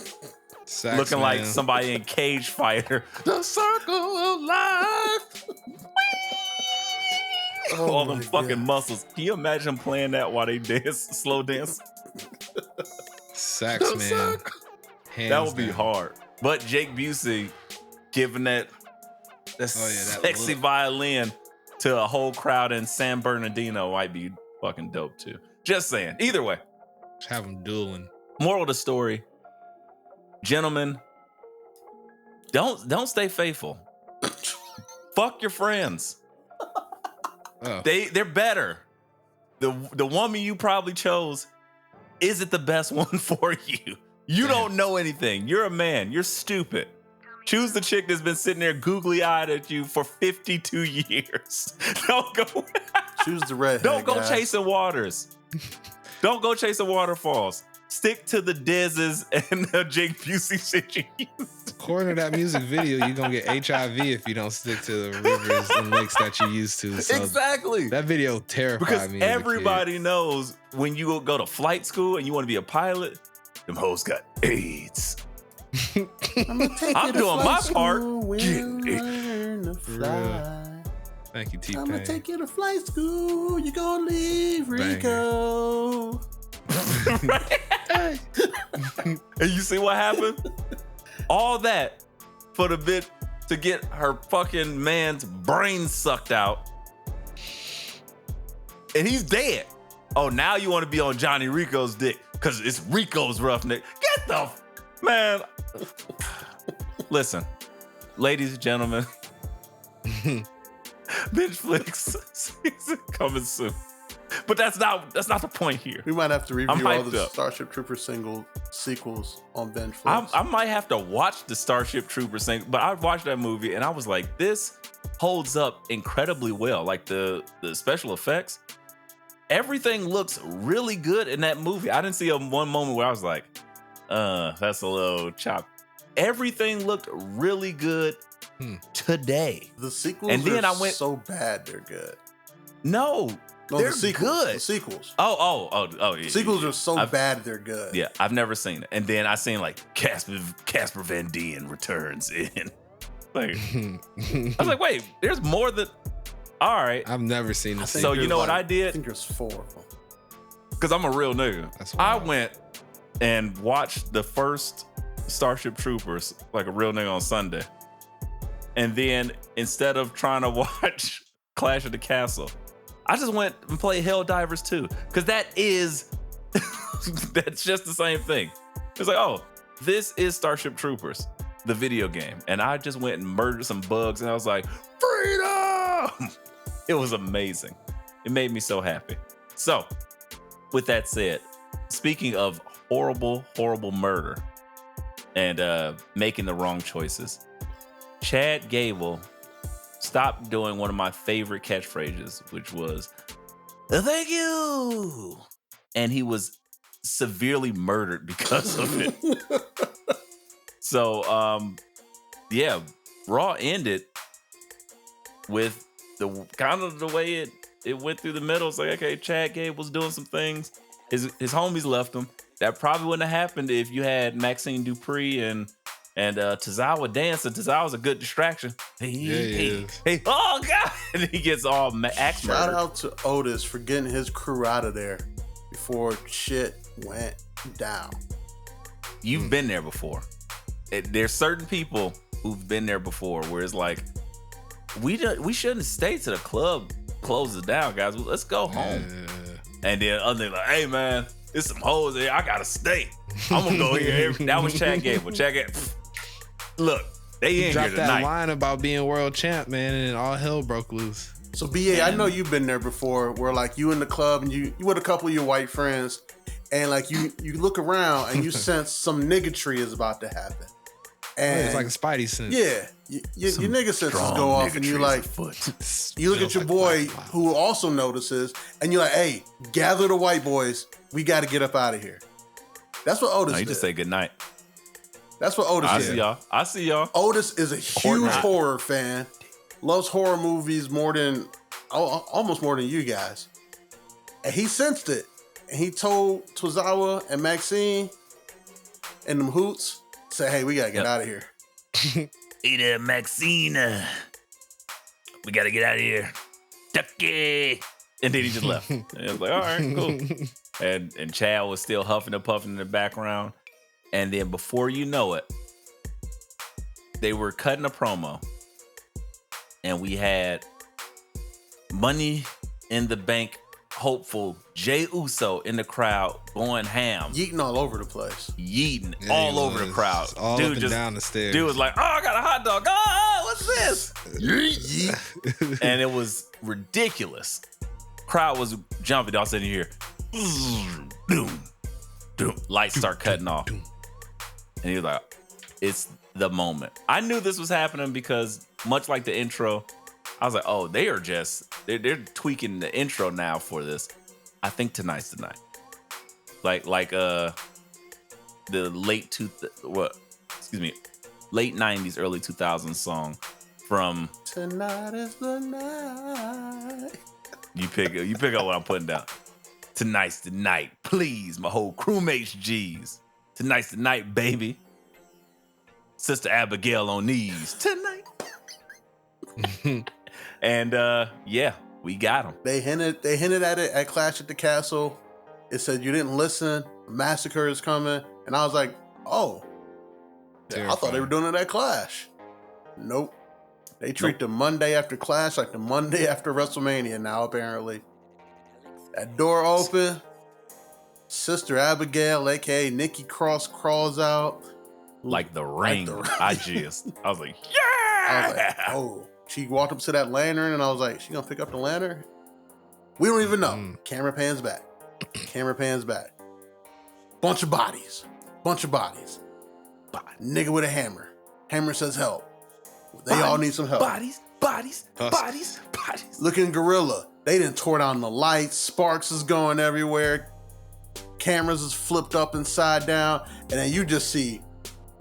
Sax looking like man. somebody in Cage Fighter. The circle of life. Oh All them my fucking God. muscles. Can you imagine playing that while they dance, slow dance? Sax man. Hands That would be down. hard. But Jake Busey giving that that sexy look. violin to a whole crowd in San Bernardino might be fucking dope too. Just saying. Either way, Just have them dueling. moral of the story, gentlemen, don't stay faithful. Fuck your friends. Oh. They're better. The woman you probably chose isn't the best one for you. You don't know anything. You're a man. You're stupid. Choose the chick that's been sitting there googly-eyed at you for 52 years. Don't go. Choose the redhead. Don't go guys. chasing waters. Don't go chasing waterfalls. Stick to the Diz's and the Jake Busey shit you used. According to that music video, you're gonna get HIV if you don't stick to the rivers and lakes that you used to. So Exactly. that video terrified Because me. As everybody knows when you go to flight school and you want to be a pilot, them hoes got AIDS. I'm doing my part. Learn to fly. Thank you, T-Pain. I'm gonna take you to flight school. You're gonna leave Rico. And you see what happened? All that for the bit to get her fucking man's brain sucked out. And he's dead. Oh, now you want to be on Johnny Rico's dick because it's Rico's roughneck. Get the man. Listen, ladies and gentlemen, Binge Flicks season coming soon. But that's not the point here. We might have to review all the up. Starship Trooper sequels on Binge I Flicks. might have to watch the Starship Troopers thing, but I watched that movie and I was like, this holds up incredibly well. Like the special effects, everything looks really good in that movie. I didn't see one moment where I was like, that's a little choppy. Everything looked really good today. The sequels And then are I went- so bad they're good. No, they're the sequels, good. The sequels. Oh, yeah. Sequels are so I've- bad they're good. Yeah, I've never seen it. And then I seen like Casper Van Dien returns in. Like, I was like, wait, there's more than. All right. I've never seen I this. think So you there's know what I I did? think there's 4 of them. Because I'm a real nigga. That's I wild. went and watched the first Starship Troopers like a real nigga on Sunday. And then instead of trying to watch Clash of the Castle, I just went and played Helldivers 2. Because that's just the same thing. It's like, oh, this is Starship Troopers, the video game. And I just went and murdered some bugs and I was like, freedom! It was amazing. It made me so happy. So, with that said, speaking of horrible, horrible murder and making the wrong choices, Chad Gable stopped doing one of my favorite catchphrases, which was, thank you. And he was severely murdered because of it. So, yeah, Raw ended with the kind of the way it went through the middle. It's like, okay, Chad Gable's doing some things. His homies left him. That probably wouldn't have happened if you had Maxine Dupree and Tozawa dancing. Tozawa's a good distraction. Hey, oh God! And he gets all axe Shout murdered. out to Otis for getting his crew out of there before shit went down. You've been there before. There's certain people who've been there before where it's like, we shouldn't stay till the club closes down, guys. Let's go home. And then other like, hey man, there's some hoes there. I gotta stay. I'm gonna go here. That was Chad Gable. Chad Gable. Look, they in here Dropped that tonight. line about being world champ, man, and all hell broke loose. So BA, I know you've been there before where like you in the club and you with a couple of your white friends and like you look around and you sense some niggatry is about to happen. And It's like a Spidey sense. yeah, your nigga senses go off and you like, you look at your boy who also notices and you're like, hey, gather the white boys. We got to get up out of here. That's what Otis No, you did. just say goodnight. That's what Otis I did. see y'all. Otis is a huge Fortnite. horror fan. Loves horror movies almost more than you guys. And he sensed it. And he told Tozawa and Maxine and them hoots, say, hey, we got to get out of here. Hey there, Maxine. We gotta get out of here. Ducky. And then he just left. And I was like, all right, cool. And Chad was still huffing and puffing in the background. And then before you know it, they were cutting a promo. And we had Money in the Bank hopeful Jey Uso in the crowd going ham. Yeeting all over the place. Yeeting Yeah, all he over the was. crowd. All Dude up and down the stairs. Dude was like, oh, I got a hot dog. Oh, what's this? And it was ridiculous. Crowd was jumping. All sitting here. Doom, doom. Lights start cutting off. And he was like, it's the moment. I knew this was happening because much like the intro, I was like, oh, they're tweaking the intro now for this. I think tonight's the night. Like the late late 90s, early 2000s song from Tonight is the night. you pick up what I'm putting down. Tonight's the night. Please, my whole crewmates G's. Tonight's the night, baby. Sister Abigail on knees. Tonight. And yeah, we got him. They hinted at it at Clash at the Castle. It said you didn't listen. Massacre is coming, and I was like, oh, I thought they were doing it at Clash. Nope. They treat the Monday after Clash like the Monday after WrestleMania now, apparently. That door open. Sister Abigail, aka Nikki Cross, crawls out. Like the ring. I was like, yeah! I was like, oh. She walked up to that lantern, and I was like, she gonna pick up the lantern? We don't even know. Camera pans back. Bunch of bodies. Nigga with a hammer. Hammer says help. They all need some help. Bodies. Looking gorilla. They done tore down the lights. Sparks is going everywhere. Cameras is flipped up and side down. And then you just see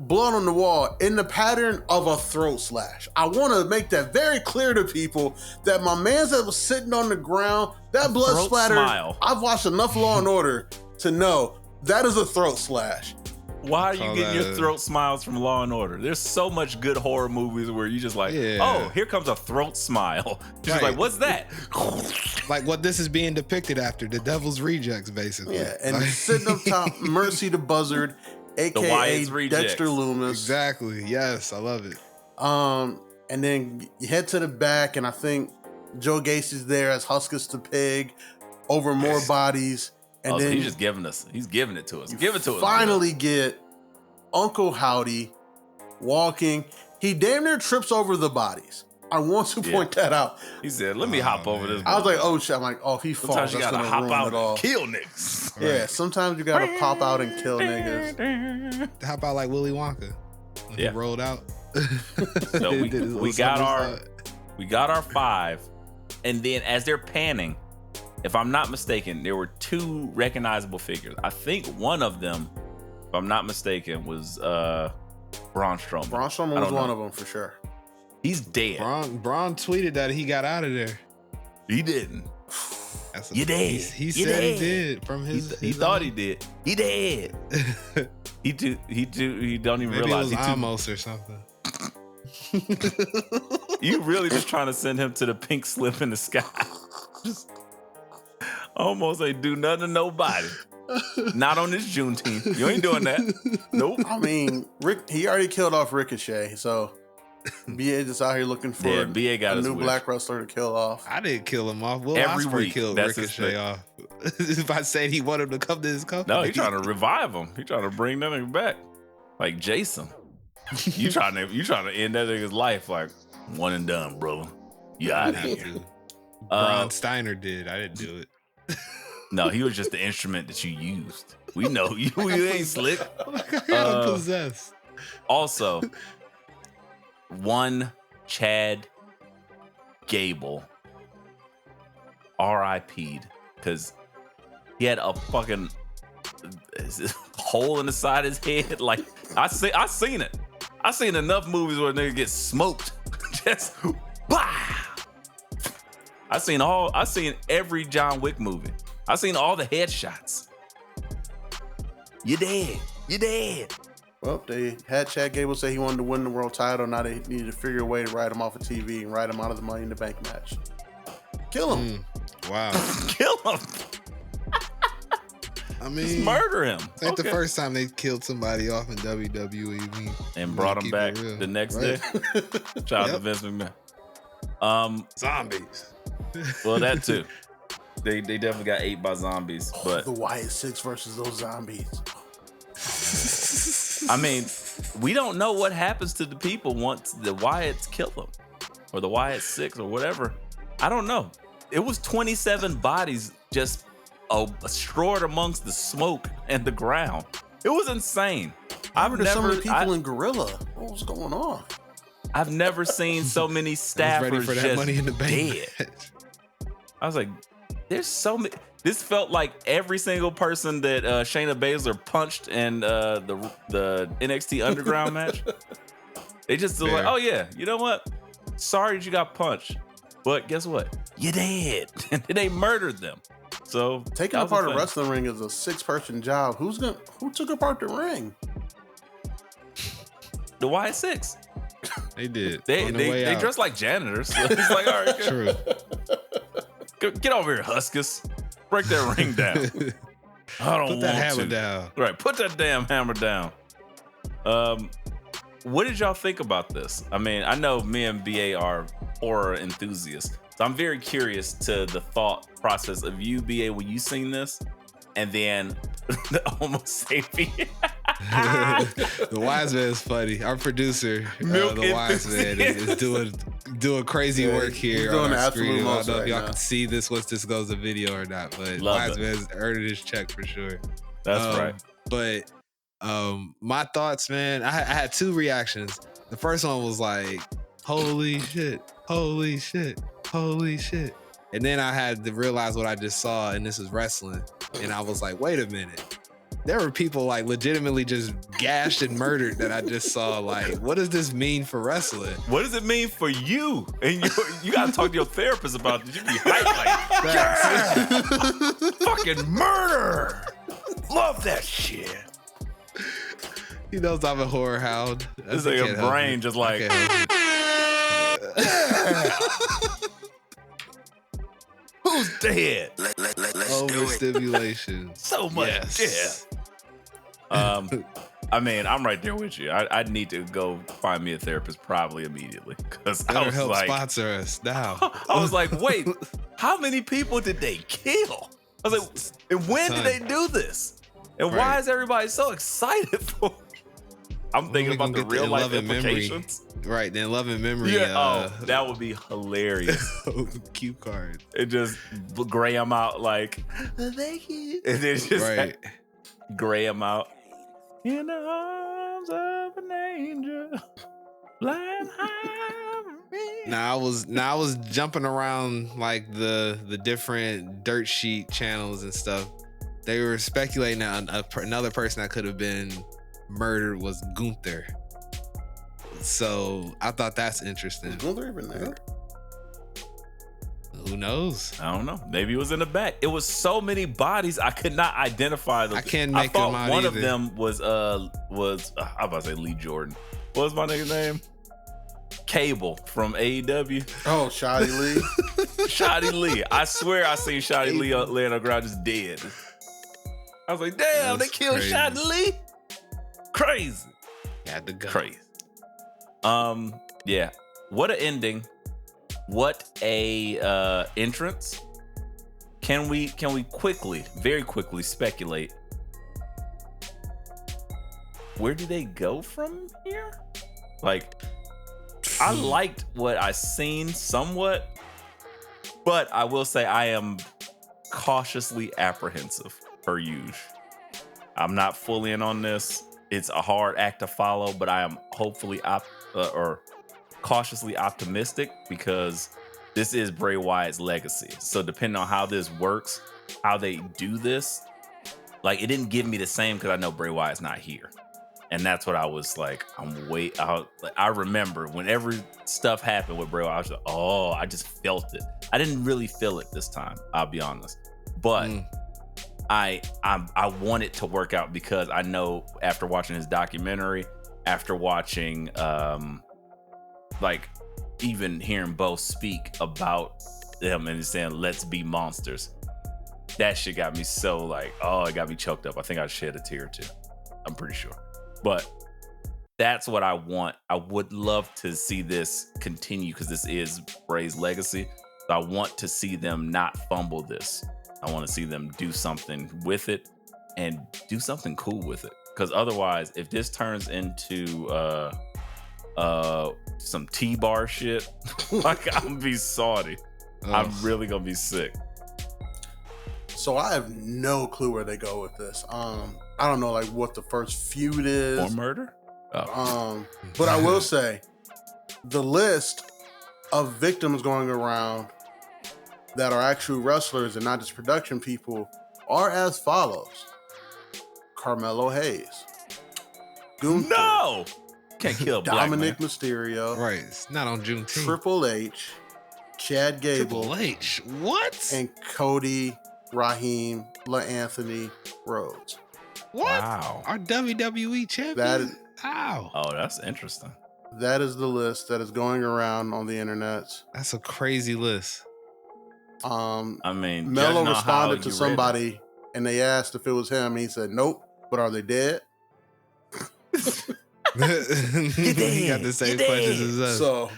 blood on the wall in the pattern of a throat slash. I want to make that very clear to people that my man that was sitting on the ground, that blood splatter, smile. I've watched enough Law and Order to know that is a throat slash. Why are you getting your throat smiles from Law and Order? There's so much good horror movies where you just like, oh, here comes a throat smile. Just like, what's that? Like what this is being depicted after, the Devil's Rejects, basically. Yeah, and sitting up top, Mercy the Buzzard, aka Dexter Loomis. Exactly. Yes, I love it. And then you head to the back, and I think Joe Gacy's there as Huskus the Pig over more bodies. And then so he's just giving it to us. Give it to us. Finally get Uncle Howdy walking. He damn near trips over the bodies. I want to point that out. He said, let me hop over this. I was like, oh shit. I'm like, oh, if he falls, sometimes you gotta hop out and kill niggas. Yeah, sometimes you gotta pop out and kill niggas. Hop out like Willy Wonka when he rolled out. So we got our 5, and then as they're panning, if I'm not mistaken, there were 2 recognizable figures. I think one of them, if I'm not mistaken, was Braun Strowman. Braun Strowman was one of them for sure. He's dead. Braun tweeted that he got out of there. He didn't. You did. He said he did from his. He thought he did. He did. He don't even Maybe realize it was Amos or something. You really just trying to send him to the pink slip in the sky. Just almost ain't do nothing to nobody. Not on this Juneteenth. You ain't doing that. Nope. I mean, he already killed off Ricochet, so BA just out here looking for BA got a new wish. black wrestler to kill off. I didn't kill him off. Will Every Ospreay week, killed that's Ricochet off. If I said he wanted him to come to his company. No, he trying to revive him. He trying to bring that nigga back. Like Jason. You trying to end that nigga's life like one and done, brother. You out of here. Braun Steiner did. I didn't do it. No, he was just the instrument that you used. We know you ain't slick. I got possessed. Also, one Chad Gable R.I.P'd because he had a fucking hole in the side of his head. Like I seen it. I seen enough movies where niggas get smoked. Just bah! I seen every John Wick movie. I seen all the headshots. You dead. Well, they had Chad Gable say he wanted to win the world title. Now they needed to figure a way to write him off of TV and write him out of the Money in the Bank match. Kill him. Wow. Kill him. I mean, just murder him. Ain't the first time they killed somebody off in WWE. And brought him back the next day. Shout out to Vince McMahon. Zombies. Well, that too. They definitely got ate by zombies. But the Wyatt Six versus those zombies. I mean, we don't know what happens to the people once the Wyatts kill them, or the Wyatt Six, or whatever. I don't know. It was 27 bodies just strawed amongst the smoke and the ground. It was insane. There's so many people in Gorilla. What was going on? I've never seen so many staffers ready for that just Money in the Bank dead. I was like, there's so many. This felt like every single person that Shayna Baszler punched in the NXT Underground match. They just like, oh yeah, you know what? Sorry that you got punched, but guess what? You dead. And they murdered them. So taking apart a wrestling ring is a 6-person job. Who took apart the ring? The Y6. They did. They dress like janitors. So it's like, all right, true. Get over here, Huskus. Break that ring down. I don't put that hammer down. Right, put that damn hammer down. What did y'all think about this? I mean, I know me and BA are horror enthusiasts, so I'm very curious to the thought process of you, BA, when you seen this, and then the Homo sapien. The wise man is funny. Our producer, the wise man, is doing crazy work here on our screen. I don't know if y'all can see this once this goes to video or not, but wise man's earning his check for sure. That's right. But my thoughts, man, I had 2 reactions. The first one was like, holy shit, holy shit, holy shit. And then I had to realize what I just saw, and this is wrestling. And I was like, wait a minute. There were people like legitimately just gashed and murdered that I just saw. Like, what does this mean for wrestling? What does it mean for you? And you gotta talk to your therapist about this. You be hyped like, yeah! Fucking murder! Love that shit. He knows I'm a horror hound. It's like your brain just like. Who's dead? Let's overstimulation. So much death. I mean, I'm right there with you. I need to go find me a therapist probably immediately because I was help like, sponsor us now. I was like, wait, how many people did they kill? I was like, and when did they do this? And why is everybody so excited for it? I'm thinking about the real life implications. Right, then love and memory. Yeah, that would be hilarious. Cue card. It just gray them out like, thank you. And then just gray them out. In the arms of an angel, flying high with me. Now I was jumping around like the different dirt sheet channels and stuff. They were speculating that another person that could have been murdered was Gunther. So I thought that's interesting. Is Gunther even there? Who knows? I don't know. Maybe it was in the back. It was so many bodies I could not identify them. I can't make them out one either. of them was I was about to say Lee Jordan. What was my nigga's name? Cable from AEW. Oh, Shoddy Lee. Shoddy Lee. I swear I seen Shoddy Lee laying on the ground just dead. I was like, damn, they killed Shoddy Lee. Crazy. Had to go. Crazy. Yeah. What an ending. What a entrance. Can we quickly, very quickly speculate? Where do they go from here? Like, I liked what I seen somewhat, but I will say I am cautiously apprehensive per usual. I'm not fully in on this. It's a hard act to follow, but I am hopefully cautiously optimistic because this is Bray Wyatt's legacy. So depending on how this works, how they do this, like it didn't give me the same because I know Bray Wyatt's not here. And that's what I was like, I remember whenever stuff happened with Bray Wyatt, I was like, oh, I just felt it. I didn't really feel it this time, I'll be honest. But I want it to work out because I know after watching his documentary, after watching like even hearing Bo speak about them and saying, let's be monsters. That shit got me so like, oh, it got me choked up. I think I shed a tear or two. I'm pretty sure. But that's what I want. I would love to see this continue because this is Bray's legacy. So I want to see them not fumble this. I want to see them do something with it and do something cool with it. Because otherwise, if this turns into some T-bar shit, like I'm gonna be salty. I'm really gonna be sick. So I have no clue where they go with this. I don't know like what the first feud is. Or murder? But I will say the list of victims going around that are actual wrestlers and not just production people are as follows. Carmelo Hayes. Gunther. No! Can't kill a black Dominic man. Mysterio, Right. It's not on Juneteenth. Triple H, Chad Gable, Triple H. What? and Cody Raheem LaAnthony Rhodes. What? Wow. Our WWE champion? That- How? Oh, that's interesting. That is the list that is going around on the internet. That's a crazy list. I mean, Mello judging on how responded you to read it. somebody and they asked if it was him. He said, nope, but are they dead? He got the same questions as us. So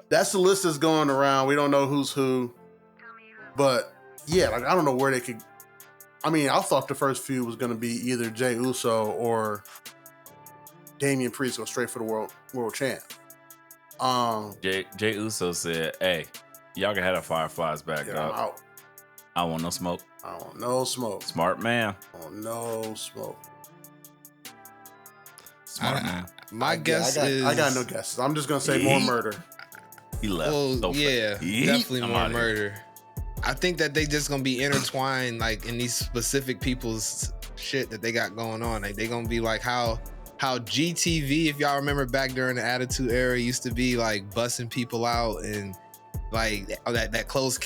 that's the list that's going around. We don't know who's who. But yeah, like I don't know where they could. I mean, I thought the first feud was going to be either Jey Uso or Damian Priest go straight for the world champ. Jey Uso said, "Hey, y'all can have the Fireflies back Yeah, I'm up. out. I don't want no smoke." I want no smoke. Smart man. I want no smoke. Smart man. My guess is I got no guesses. I'm just gonna say more murder. He left. Well, So yeah, Yeet. definitely I'm more outta here. murder. I think that they just gonna be intertwined, like in these specific people's shit that they got going on. Like they gonna be like how GTV, if y'all remember back during the Attitude Era, used to be like bussing people out and like that closed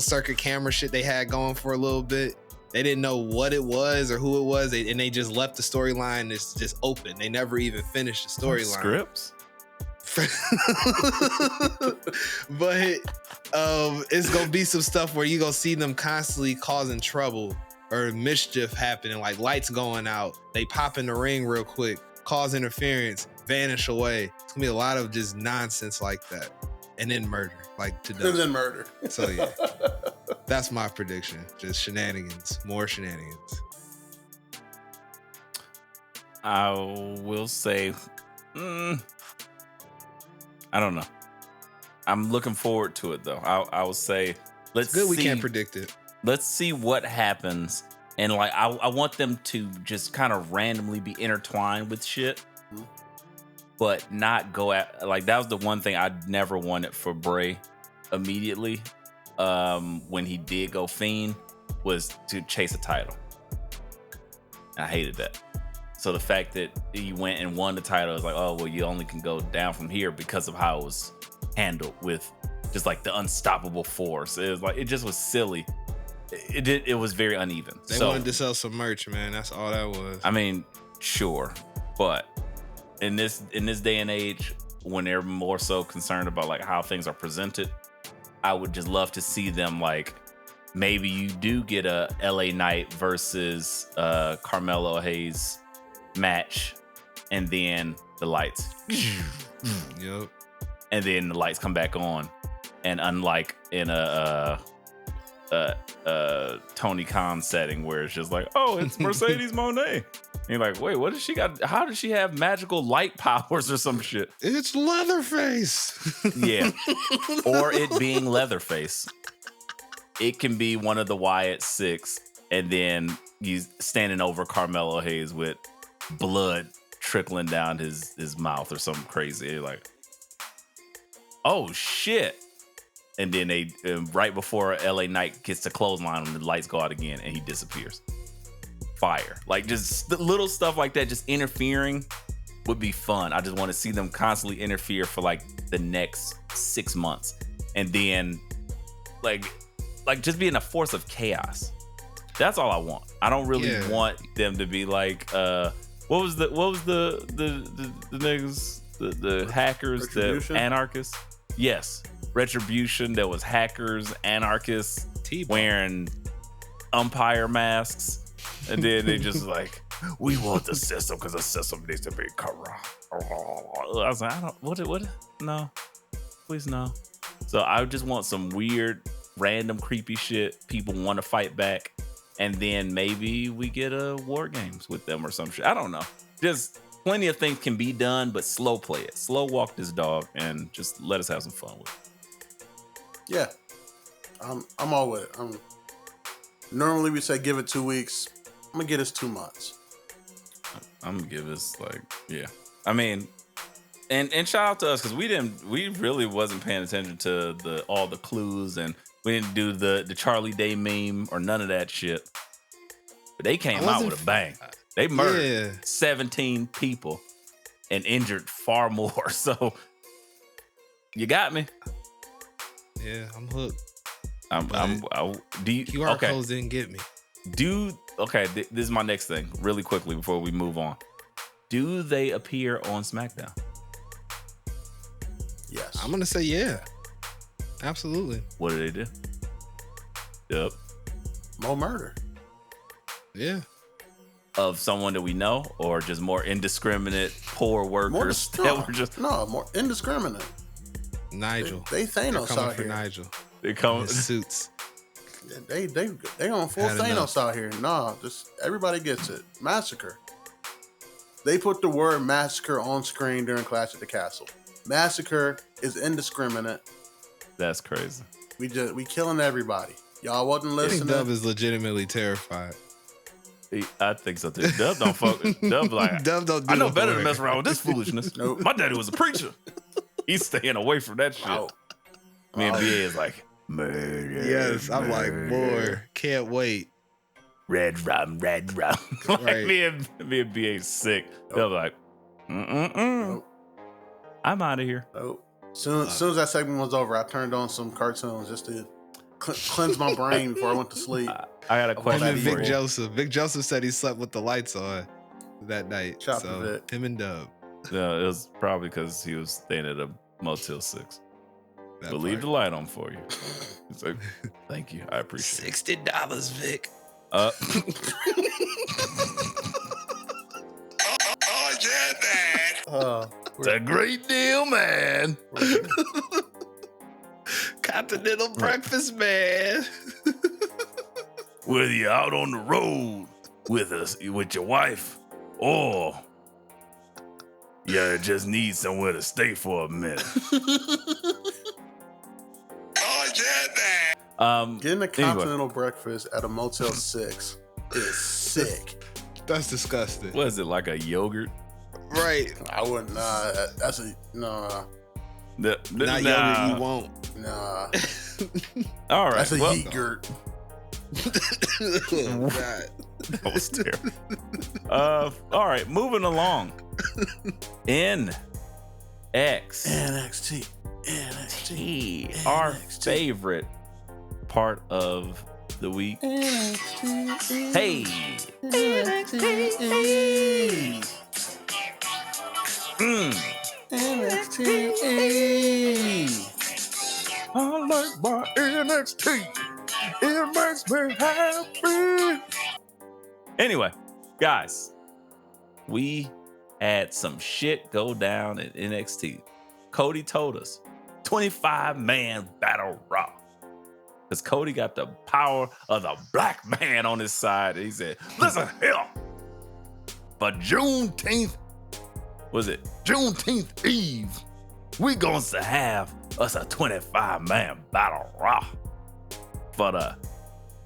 circuit camera shit they had going for a little bit. They didn't know what it was or who it was, and they just left the storyline just open. They never even finished the storyline. Scripts. But it's gonna be some stuff where you gonna see them constantly causing trouble or mischief happening, like lights going out, they pop in the ring real quick, cause interference, vanish away. It's gonna be a lot of just nonsense like that, and then murder, like to And death. then murder. So yeah, that's my prediction. Just shenanigans, more shenanigans. I will say, I don't know. I'm looking forward to it though. I will say, let's Good, we see. can't predict it. Let's see what happens. And like, I want them to just kind of randomly be intertwined with shit, but not go at, like, that was the one thing I never wanted for Bray immediately. When he did go Fiend, was to chase a title. I hated that. So the fact that he went and won the title is like, oh, well, you only can go down from here because of how it was handled with just like the unstoppable force. It was like, it just was silly. It was very uneven. They wanted to sell some merch, man. That's all that was. I mean, sure, but in this day and age, when they're more so concerned about like how things are presented, I would just love to see them like, maybe you do get a LA Knight versus Carmelo Hayes match, and then the lights, Yep. and then the lights come back on, and unlike in a Tony Khan setting where it's just like, oh, it's Mercedes Moné. And you're like, wait, what does she got? How does she have magical light powers or some shit? It's Leatherface. Yeah. Or it being Leatherface. It can be one of the Wyatt Six, and then you standing over Carmelo Hayes with blood trickling down his mouth or something crazy. You're like, oh shit. And then they right before LA Knight gets the clothesline, and the lights go out again, and he disappears. Fire. Like, just the little stuff like that, just interfering would be fun. I just want to see them constantly interfere for like the next 6 months, and then like just being a force of chaos. That's all I want. I don't really want them to be like what was the niggas, the hackers, the anarchists. Yes. Retribution. There was hackers, anarchists wearing umpire masks, and then they just like, we want the system because the system needs to be corrupt. I was like, what? No, please no. So I just want some weird, random, creepy shit. People want to fight back, and then maybe we get a War Games with them or some shit. I don't know. Just plenty of things can be done, but slow play it. Slow walk this dog, and just let us have some fun with it. Yeah, I'm all with it. Normally we say give it 2 weeks. I'm gonna get us 2 months. I'm gonna give us like, yeah. I mean, and shout out to us because we really wasn't paying attention to all the clues, and we didn't do the Charlie Day meme or none of that shit. But they came out with a bang. They murdered 17 people and injured far more. So you got me. Yeah, I'm hooked. Do you, QR okay. codes didn't get me. This is my next thing, really quickly before we move on. Do they appear on SmackDown? Yes. I'm gonna say yeah. Absolutely. What do they do? Yep. More murder. Yeah. Of someone that we know, or just more indiscriminate poor workers that were just more indiscriminate. Nigel. They Thanos coming out for here. Nigel. they come. His suits. They on full Had Thanos enough. out here. Nah, just everybody gets it. Massacre. They put the word massacre on screen during Clash at the Castle. Massacre is indiscriminate. That's crazy. We killing everybody. Y'all wasn't I think listening. Dub is legitimately terrified. I think so too. Dub don't fuck. Dub like Dub don't do I know it better for than it. mess around with this foolishness. Nope. My daddy was a preacher. He's staying away from that shit. Wow. Me and BA is like murder. Yes, I'm like, murder. boy, can't wait. Red rum. Like, Right. me and BA is sick. They're like, Nope. I'm out of here. Nope. Soon as that segment was over, I turned on some cartoons just to cleanse my brain before I went to sleep. I got a Him question and for Vic you. Joseph. Vic Joseph said he slept with the lights on that night. Shout out So to Vic. him and Dub. No, it was probably because he was staying at a Motel 6. That But leave part. the light on for you. It's like, thank you. I appreciate it. $60, Vic. Uh, Oh yeah, man. it's a great deal, man. Continental breakfast, man. Whether you're out on the road with your wife, or you just need somewhere to stay for a minute. Oh yeah, man. Getting a continental breakfast at a Motel 6 is sick. That's disgusting. What is it, like a yogurt? Right. I wouldn't. That's a nah. Not yogurt, you won't. Nah. All right. That's a well, yogurt. Oh, God. That was terrible. All right, moving along. NXT. Our favorite part of the week. Hey. I like my NXT. It makes me happy. Anyway, guys, we had some shit go down at NXT. Cody told us 25-man battle rock. Because Cody got the power of the black man on his side. And he said, listen here, for Juneteenth Eve, we going to have us a 25-man battle rock for the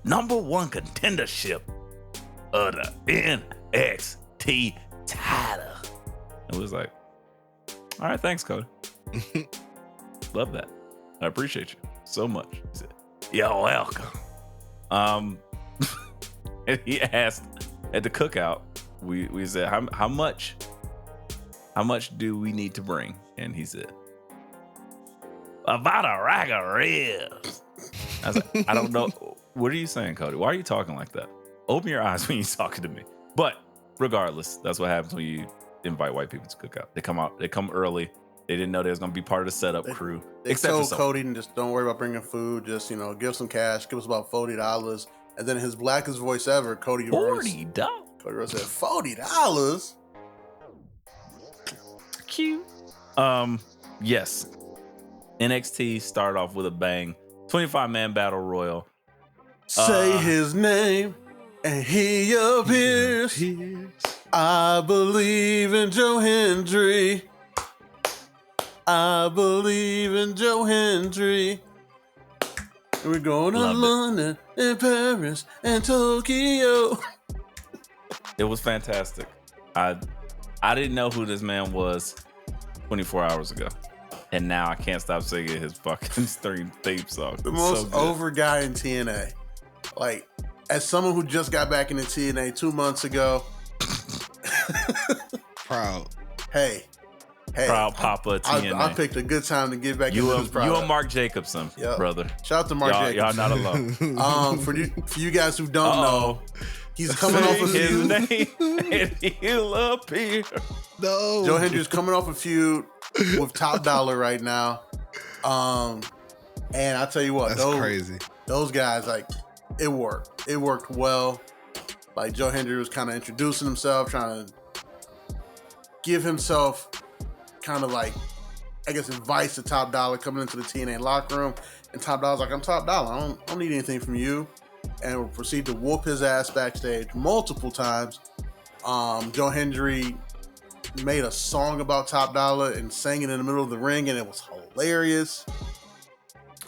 #1 contendership of the NXT title. It was like, all right, thanks, Cody. Love that. I appreciate you so much. He said, you're welcome. And he asked at the cookout, we said, how much do we need to bring? And he said, about a rack of ribs. I was like, I don't know. What are you saying, Cody? Why are you talking like that? Open your eyes when you're talking to me. But regardless, that's what happens when you invite white people to cookout. They come early. They didn't know they was gonna be part of the setup crew. They told Cody, just don't worry about bringing food. Just, give some cash. Give us about $40. And then his blackest voice ever, Cody Rhodes. $40. Cody Rhodes said, $40? Cute. Yes. NXT started off with a bang. 25-man battle royal. Say his name and he appears. I believe in Joe Hendry. I believe in Joe Hendry. We're going to London and Paris and Tokyo. It was fantastic. I didn't know who this man was 24 hours ago. And now I can't stop singing his fucking theme song. The most over guy in TNA. Like, as someone who just got back into TNA 2 months ago. Proud. Hey, Hey, Proud Papa of TNA. I picked a good time to get back into this product. You and Mark Jacobson, brother. Shout out to Mark Jacobson. Y'all not alone. For you guys who don't know, he's coming off a feud. His name and he'll appear. No. Joe Hendry's coming off a feud with Top Dollar right now. And I tell you what, that's crazy. Those guys, like, it worked. It worked well. Like, Joe Hendry was kind of introducing himself, trying to give himself kind of like, I guess, advice to Top Dollar coming into the TNA locker room. And Top Dollar's like, I'm Top Dollar. I don't need anything from you. And will proceed to whoop his ass backstage multiple times. Joe Hendry made a song about Top Dollar and sang it in the middle of the ring, and it was hilarious.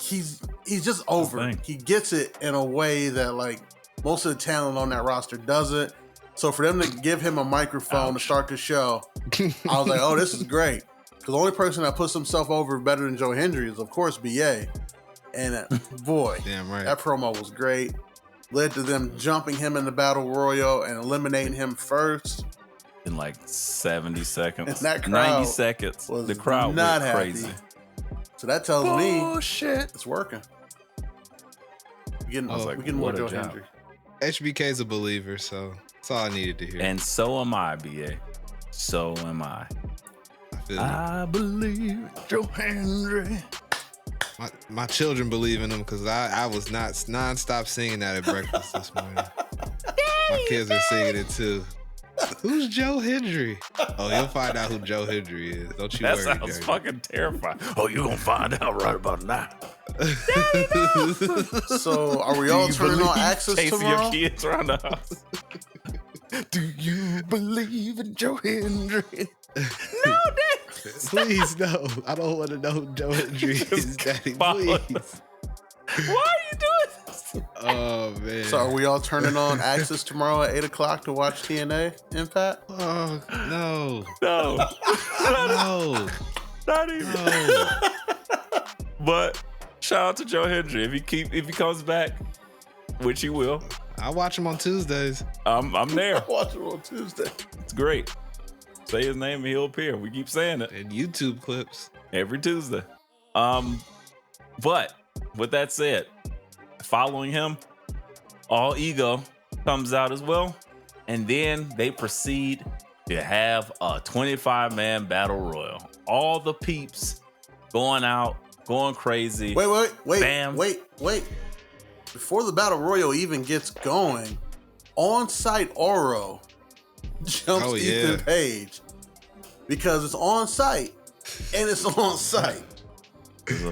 He's just over it. He gets it in a way that, like, most of the talent on that roster doesn't. So for them to give him a microphone to start the show, I was like, oh, this is great. Because the only person that puts himself over better than Joe Hendry is, of course, BA. And boy, damn right, that promo was great. Led to them jumping him in the Battle Royal and eliminating him first. In like 70 seconds. And that crowd 90 seconds. The crowd not went happy. crazy. So that tells me shit, it's working. We're like, getting more Joe Hendry. HBK's a believer, so that's all I needed to hear. And so am I, BA. So am I. I believe Joe Hendry. My children believe in him because I was not nonstop singing that at breakfast this morning. My kids are singing it too. Who's Joe Hendry? Oh, you'll find out who Joe Hendry is. Don't you worry. That sounds fucking terrifying. Oh, you're gonna find out right about now. So, are we all turning on Access tomorrow? Your kids around the house. Do you believe in Joe Hendry? No, Dad. Please, no. I don't want to know who Joe Hendry is, Daddy. Please. Why are you doing this? Oh, man. So are we all turning on Access tomorrow at 8 o'clock to watch TNA Impact? Oh, no. No. No. Not even. No. But shout out to Joe Hendry. If he comes back, which he will. I watch him on Tuesdays. I'm there. I watch him on Tuesday. It's great. Say his name and he'll appear. We keep saying it. And YouTube clips. Every Tuesday. But with that said, following him, All Ego comes out as well. And then they proceed to have a 25-man battle royal. All the peeps going out, going crazy. Wait. Bam. Wait. Before the battle royal even gets going, on-site Oro jumps Ethan Page because it's on-site and it's on-site.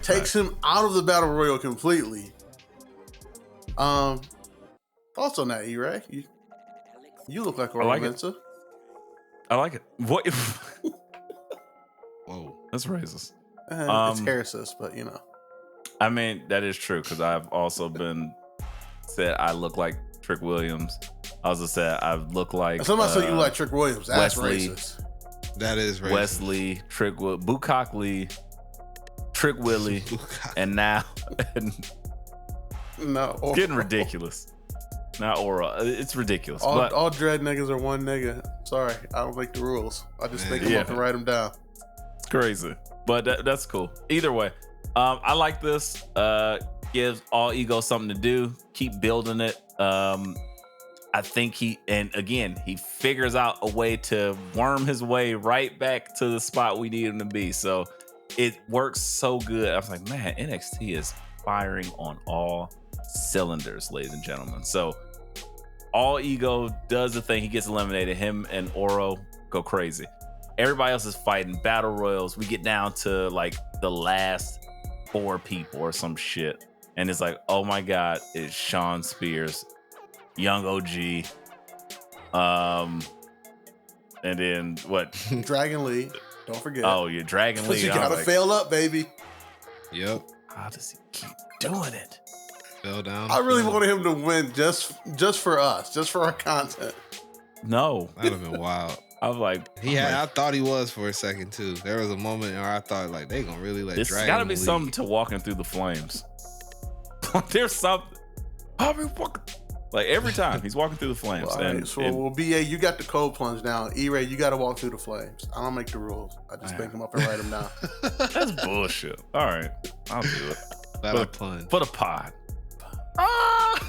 Takes him out of the battle royal completely. Thoughts on that, E-Ray? You look like Oro Mensah. I like it. What? Whoa, that's racist. It's racist, but you know. I mean, that is true because I've also been said I look like Trick Williams. I also said I look like somebody said you look like Trick Williams. That's Wesley, racist. That is racist. Wesley, Bukak Lee, Trick Willie, and now no, it's getting ridiculous. Not Oro. It's ridiculous. All dread niggas are one nigga. Sorry, I don't make the rules. I just think them up and write them down. It's crazy, but that's cool. Either way, I like this. Gives All Ego something to do. Keep building it. I think he figures out a way to worm his way right back to the spot we need him to be. So it works so good. I was like, man, NXT is firing on all cylinders, ladies and gentlemen. So All Ego does the thing. He gets eliminated. Him and Oro go crazy. Everybody else is fighting battle royals. We get down to like the last 4 people or some shit. And it's like, oh my God, it's Shawn Spears, Young OG, and then what? Dragon Lee. Don't forget. Oh, yeah, Dragon Lee. You gotta fail up, baby. Yep. How does he keep doing it? Fell down. I really wanted him to win just for us, just for our content. No. That'd have been wild. I was like, I thought he was for a second too. There was a moment where I thought like they gonna really let Dragon. There's gotta be something to walking through the flames. There's something. Like every time he's walking through the flames. Well, right. So BA, you got the cold plunge now. E-Ray, you got to walk through the flames. I don't make the rules. I just pick them up and write them down. That's bullshit. All right, I'll do it. For the pod.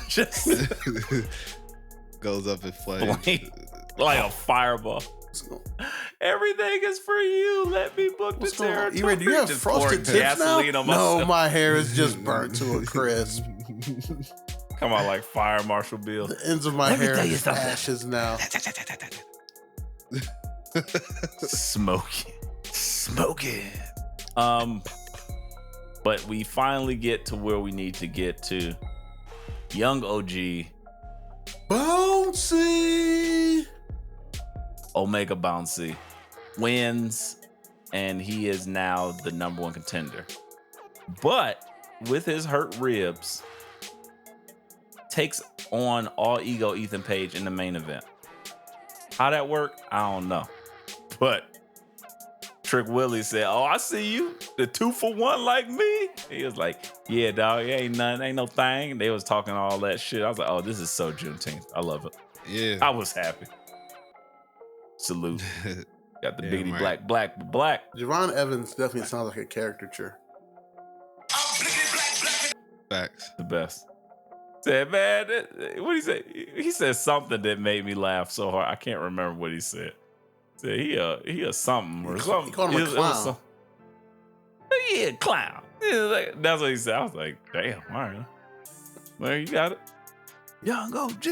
Just goes up in flames like a fireball. Everything is for you. Let me book the territory. E-Ray, do you have frosted tips now? No, my hair is just burnt to a crisp. Come on, like Fire Marshal Bill. The ends of my hair is ashes now. Smoking. But we finally get to where we need to get to. Young OG. Bouncy. Omega Bouncy wins, and he is now the number one contender. But with his hurt ribs, takes on All Ego Ethan Page in the main event. How that worked, I don't know. But Trick Willie said, "Oh, I see you, the 2-for-1 like me." He was like, "Yeah, dog, it ain't nothing, ain't no thing." And they was talking all that shit. I was like, "Oh, this is so Juneteenth. I love it." Yeah, I was happy. Salute. Got the biggity black. Javon Evans definitely sounds like a caricature. Facts. The best. Said, man, what he say? He said something that made me laugh so hard. I can't remember what he said. Said he a something or something. He called him a clown. Yeah, clown. Yeah, that's what he said. I was like, damn, all right. Well, you got it. Young OG.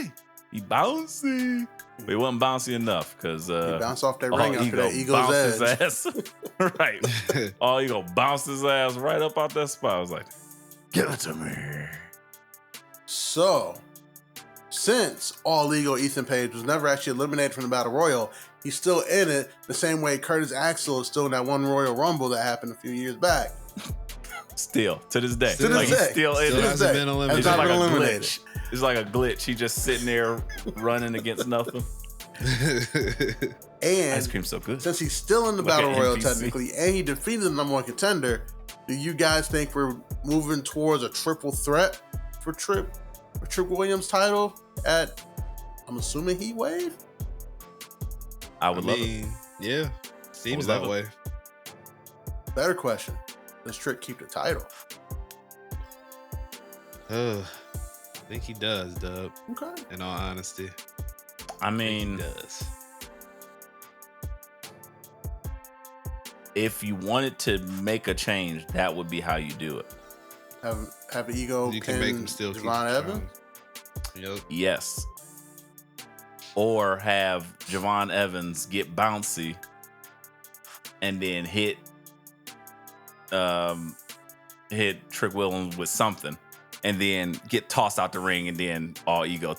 He bouncy. But he wasn't bouncy enough because he bounced off that ring after that Eagle's his edge. ass. Right. All Ego bounced his ass right up out that spot. I was like, give it to me. So, since All Ego Ethan Page was never actually eliminated from the Battle Royal, he's still in it the same way Curtis Axel is still in that one Royal Rumble that happened a few years back. Still, to this day. To this day. Still hasn't been eliminated. It's not been eliminated. It's like a glitch. He just sitting there running against nothing. And ice cream's so good. Since he's still in the Battle Royal technically, and he defeated the number one contender, do you guys think we're moving towards a triple threat for Trick Williams' title at, I'm assuming, Heat Wave? I would love it. Yeah, seems that way. Better question: does Trick keep the title? I think he does, Dub. Okay. In all honesty, I mean, he does. If you wanted to make a change, that would be how you do it. Have Ego You can make him still Javon Evans? Yep. Yes. Or have Javon Evans get bouncy and then hit Trick Williams with something and then get tossed out the ring, and then All Ego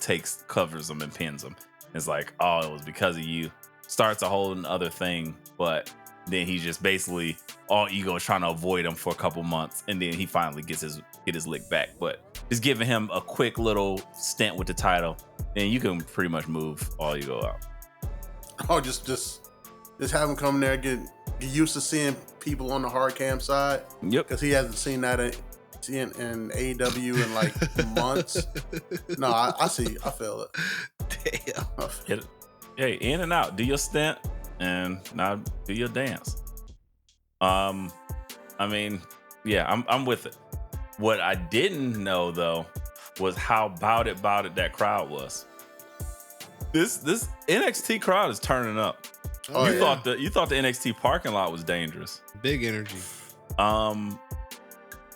covers him and pins him. It's like, oh, it was because of you. Starts a whole other thing, but then he's just basically All Ego is trying to avoid him for a couple months, and then he finally get his lick back. But just giving him a quick little stint with the title, and you can pretty much move All Ego out. Oh, just have him come there, get used to seeing people on the hard cam side. Yep. Because he hasn't seen that in AEW in like months. No, I feel it. Damn. Hey, in and out. Do your stint and now do your dance. I mean, yeah, I'm with it. What I didn't know though was how bout it that crowd was. This NXT crowd is turning up. Oh, you thought the NXT parking lot was dangerous. Big energy.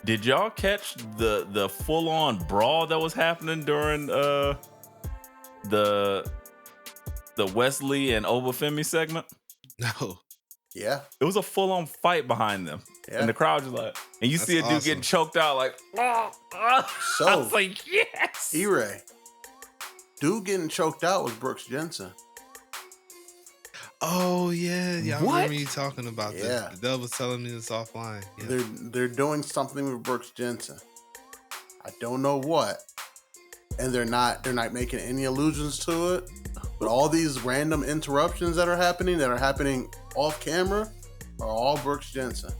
Did y'all catch the full on brawl that was happening during the Wesley and Obafemi segment? No. Yeah. It was a full on fight behind them. Yeah. And the crowd was like, and you see a dude getting choked out like, So I was like, yes. E-Ray, dude getting choked out was Brooks Jensen. Oh yeah, I what? remember you talking about this. The Dub was telling me this offline. Yeah. They're doing something with Brooks Jensen. I don't know what, and they're not making any allusions to it. But all these random interruptions that are happening off camera, are all Brooks Jensen.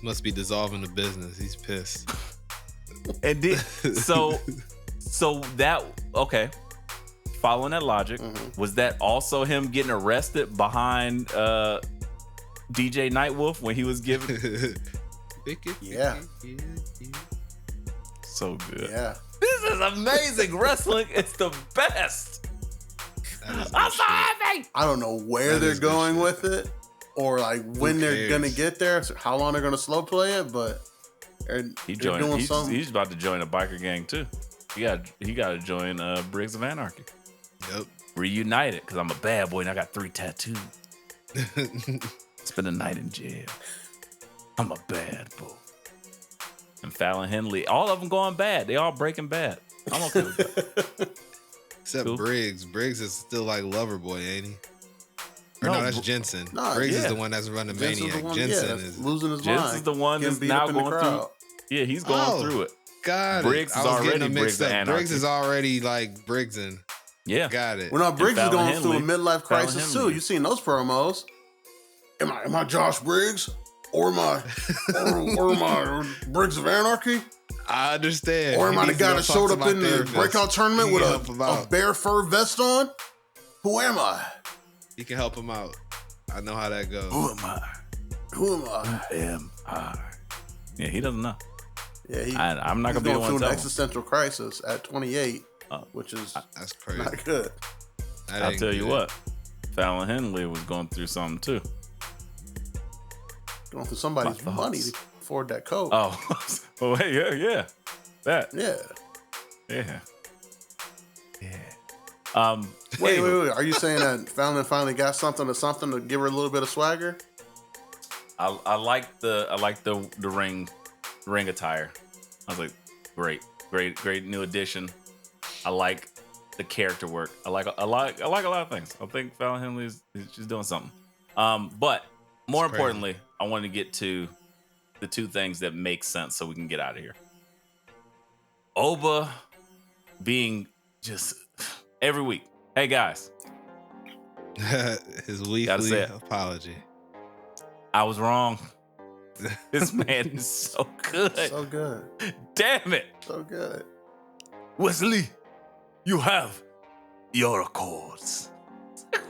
Must be dissolving the business. He's pissed. And so So that following that logic, was that also him getting arrested behind DJ Nightwolf when he was giving? Yeah. So good. Yeah. This is amazing wrestling. It's the best. I'm so happy. I don't know where they're going with it, or like when they're gonna get there, so how long they're gonna slow play it, but they're doing something. He's about to join a biker gang too. He got to join Briggs of Anarchy. Yep. Reunited, because I'm a bad boy and I got 3 tattoos. Spend a night in jail. I'm a bad boy. And Fallon Henley, all of them going bad. They all breaking bad. I'm okay with that. Except Cool. Briggs. Briggs is still like lover boy, ain't he? Or no, that's Jensen. Nah, Briggs yeah. is the one that's running Maniac. One, Jensen that's is losing his Jensen's mind. the one Getting that's beat now up in the going crowd. through. Yeah, he's going through it. Got Briggs it. is I was already getting them mixed Briggs of up. Briggs Anarchy. is already like Briggsing. Yeah. Got it. Well, no, Briggs is Fallon going through a Henley. midlife crisis Fallon too. Henley. You seen those promos? Am I Josh Briggs or am I Briggs of Anarchy? I understand. Or am He I the needs to guy go that talk showed to up my in the therapist. breakout tournament He with can help him a out. bear fur vest on? Who am I? He can help him out. I know how that goes. Who am I? Who am I? Who am I? Yeah, he doesn't know. Yeah, I'm not he's going to be the going one through to an tell him. existential crisis at 28, which is That's crazy. not good. That I'll ain't tell you good. what. Fallon Henley was going through something too. Going through somebody's My money thoughts. to afford that coat. Oh, oh wait, yeah. That. Yeah. Yeah. Wait. Are you saying that Fallon finally got something to give her a little bit of swagger? I like the ring attire. I was like, great new addition. I like the character work. I like a lot of things. I think Fallon Henley is she's doing something. But more It's crazy. importantly, I want to get to the two things that make sense so we can get out of here. Oba being just every week. Hey guys, His Gotta weekly say it. apology. I was wrong. This man is so good. So good. Damn it. So good. Wesley, you have your accords.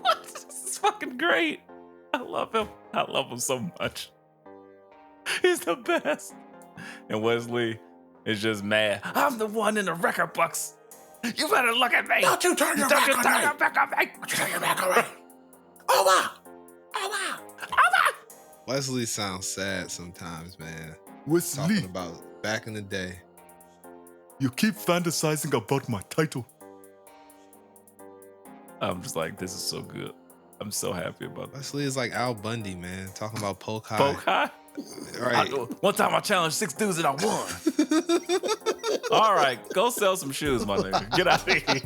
What? This is fucking great. I love him. I love him so much. He's the best. And Wesley is just mad. I'm the one in the record books. You better look at me. Don't you turn your back on me. back on me. Don't you turn your back on me. Oh, wow. Wesley sounds sad sometimes, man. Wesley, Talking about back in the day. you keep fantasizing about my title. I'm just like, this is so good. I'm so happy about this. Wesley is like Al Bundy, man. Talking about poke high. Poke high? Right. One time I challenged 6 dudes and I won. All right, go sell some shoes, my nigga. Get out of here.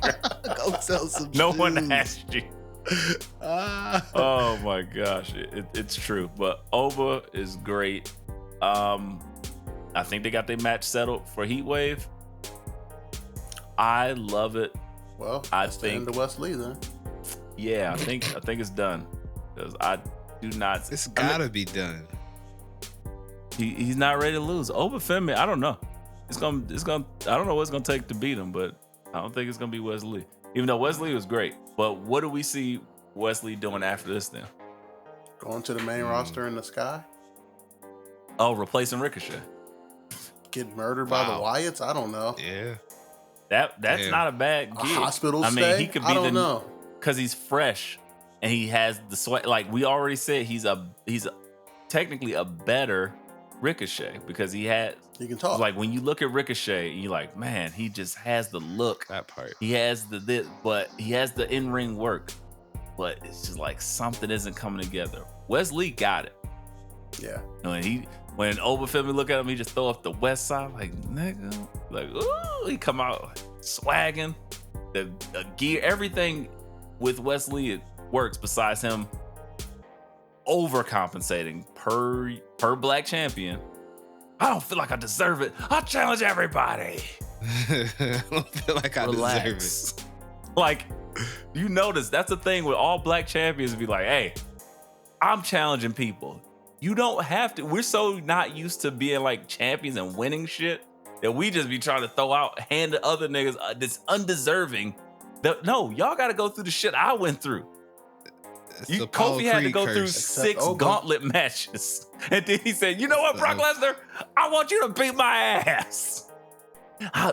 Go sell some No shoes. one asked you. Oh my gosh, it's true. But Oba is great. I think they got their match settled for Heat Wave. I love it. Well, I that's the end think- of Wesley then. Yeah, I think it's done because I do not. It's I mean, gotta be done. he's not ready to lose. Oba Femi, I don't know. It's gonna. I don't know what it's gonna take to beat him, but I don't think it's gonna be Wesley. Even though Wesley was great, but what do we see Wesley doing after this then? Going to the main roster in the sky. Oh, replacing Ricochet. Get murdered by the Wow. Wyatts? I don't know. Yeah. That's Damn. not a bad A gig. hospital I mean, stay? he could be I don't know. because he's fresh and he has the sweat. Like we already said, he's technically a better Ricochet because he had You can talk. like when you look at Ricochet, you're like, man, he just has the look. That part. He has but he has the in-ring work. But it's just like something isn't coming together. Wesley got it. Yeah. When Oba Femi look at him, he just throw up the west side, like, nigga. Like, ooh, he come out swagging. The gear, everything with Wesley, it works besides him overcompensating per black champion. I don't feel like I deserve it. I challenge everybody. I don't feel like I deserve Relax. Like, you notice that's the thing with all black champions be like, hey, I'm challenging people. You don't have to. We're so not used to being like champions and winning shit that we just be trying to throw out, hand to other niggas that's undeserving. No, y'all got to go through the shit I went through. Kofi had to go through 6 gauntlet matches. And then he said, you know what, Brock Lesnar? I want you to beat my ass.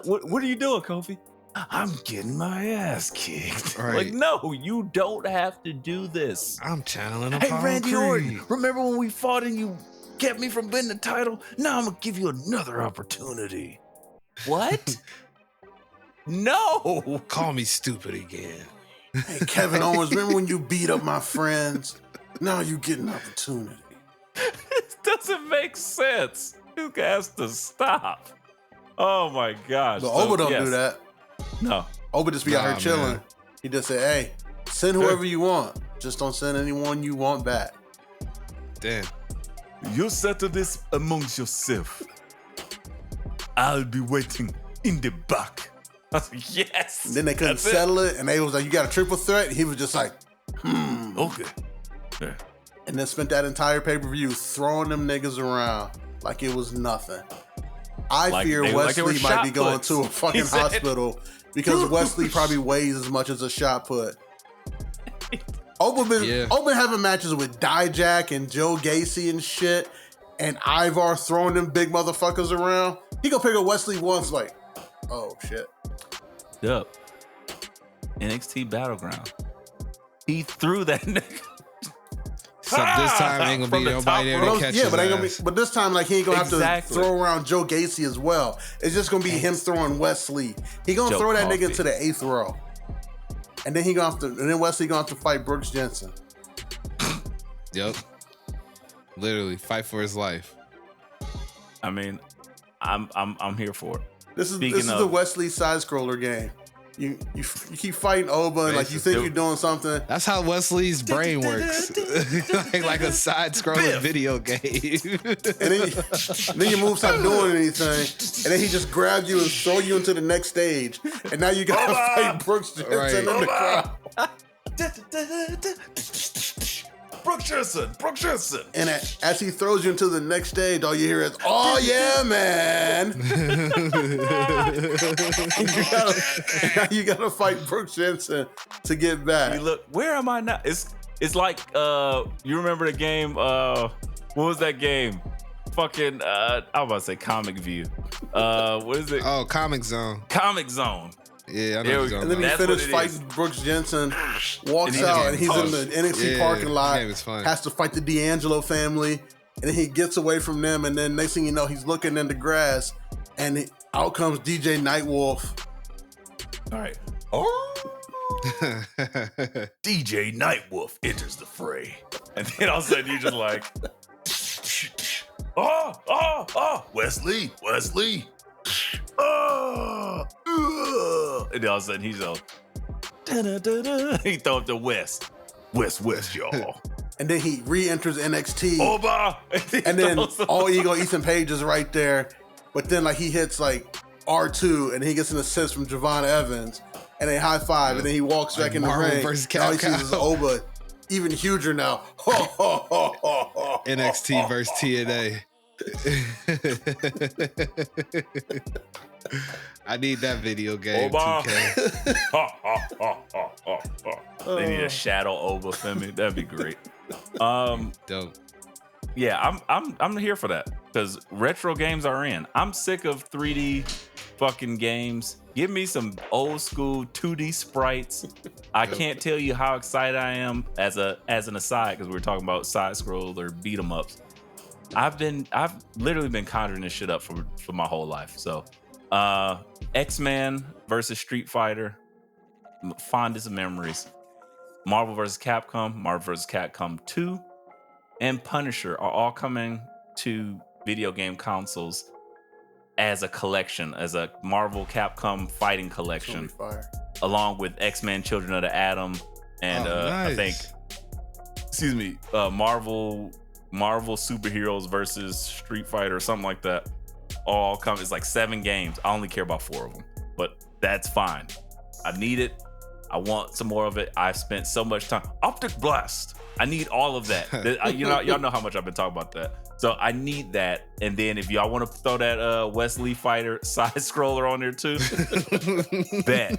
What are you doing, Kofi? I'm getting my ass kicked. Right. Like, no, you don't have to do this. I'm channeling a Hey, Apollo Randy Creed. Orton, remember when we fought and you kept me from winning the title? Now I'm going to give you another opportunity. What? No. Call me stupid again. Hey, Kevin Owens, remember when you beat up my friends? Now you get an opportunity. It doesn't make sense. You guys to stop. Oh my gosh. But Oba don't do that. No. Oba just be out here chilling. Man. He just say, hey, send whoever you want. Just don't send anyone you want back. Damn. You settle this amongst yourself. I'll be waiting in the back. I was like, yes. And then they couldn't settle it. And they was like, you got a triple threat? And he was just like, Okay. Yeah. And then spent that entire pay-per-view throwing them niggas around like it was nothing. I fear Wesley might be going to a fucking hospital because Wesley probably weighs as much as a shot put. Oba been having matches with Dijak and Joe Gacy and shit, and Ivar throwing them big motherfuckers around. He gonna pick up Wesley once, like, oh shit. Yup. NXT Battleground. He threw that nigga. Except this time ain't gonna be nobody there to catch his ass. But this time, like, he ain't gonna have to throw around Joe Gacy as well. It's just gonna be him throwing Wesley. He gonna throw that nigga into the 8th row. And then Wesley gonna have to fight Brooks Jensen. Yep. Literally fight for his life. I mean, I'm here for it. This is the Wesley side scroller game. You keep fighting Oba and like you think you're doing something. That's how Wesley's brain works. like a side scrolling video game. And then your moves stop doing anything. And then he just grabs you and throw you into the next stage. And now you gotta fight Brooks Jensen in the crowd. Brooks Jensen. And as he throws you into the next stage, all you hear is, oh yeah, man. you gotta fight Brooks Jensen to get back. You look, where am I now? It's like you remember the game, what was that game? Fucking I was about to say Comic View. What is it? Oh, Comic Zone. Comic Zone. Yeah, I know. And then he finished fighting Brooks Jensen, walks out, and he's in the NXT parking lot, has to fight the D'Angelo family, and then he gets away from them, and then next thing you know, he's looking in the grass, and out comes DJ Nightwolf. All right. DJ Nightwolf enters the fray. And then all of a sudden you're just like, Wesley. And then all of a sudden he's all, he throw up the West, y'all. And then he re-enters NXT. Oba! And then All Ego Ethan Page is right there. But then like he hits like R2 and he gets an assist from Javon Evans. And they high five, and then he walks back in the ring. All he sees is Oba, even huger now. NXT versus TNA. I need that video game. Oba. 2K. They need a shadow Oba for me. That'd be great. Dope. Yeah, I'm here for that because retro games are in. I'm sick of 3D fucking games. Give me some old school 2D sprites. I can't tell you how excited I am as an aside because we're talking about side scroll or beat 'em ups. I've literally been conjuring this shit up for my whole life. So, X-Men versus Street Fighter, fondest of memories. Marvel versus Capcom, Marvel versus Capcom 2, and Punisher are all coming to video game consoles as a collection, as a Marvel Capcom fighting collection, along with X-Men Children of the Atom and nice. I think, Marvel superheroes versus Street Fighter or something like that. All come. It's like 7 games. I only care about 4 of them, but that's fine. I need it. I want some more of it. I've spent so much time. Optic Blast. I need all of that. Y'all know how much I've been talking about that. So I need that. And then if y'all want to throw that Wesley Fighter side scroller on there too, bet.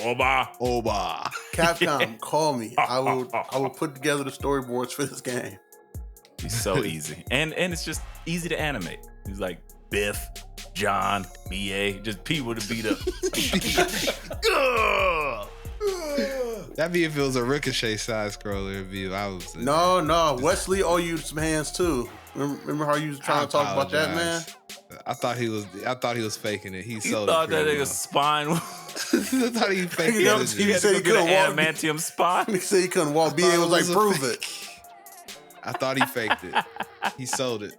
Oba. Capcom, call me. I will put together the storyboards for this game. It's so easy. And it's just easy to animate. He's like Biff, John, BA, just people to beat up. That'd be if it was a Ricochet side scroller view. No. Wesley owe you some hands too. Remember how you was trying to talk about that, man? I thought he was faking it. He sold thought it. that nigga's spine. I thought he faked You know, it. he said he Get an couldn't walk. adamantium spine. He said he couldn't walk. BA was like, prove it. I thought he faked it. He sold it.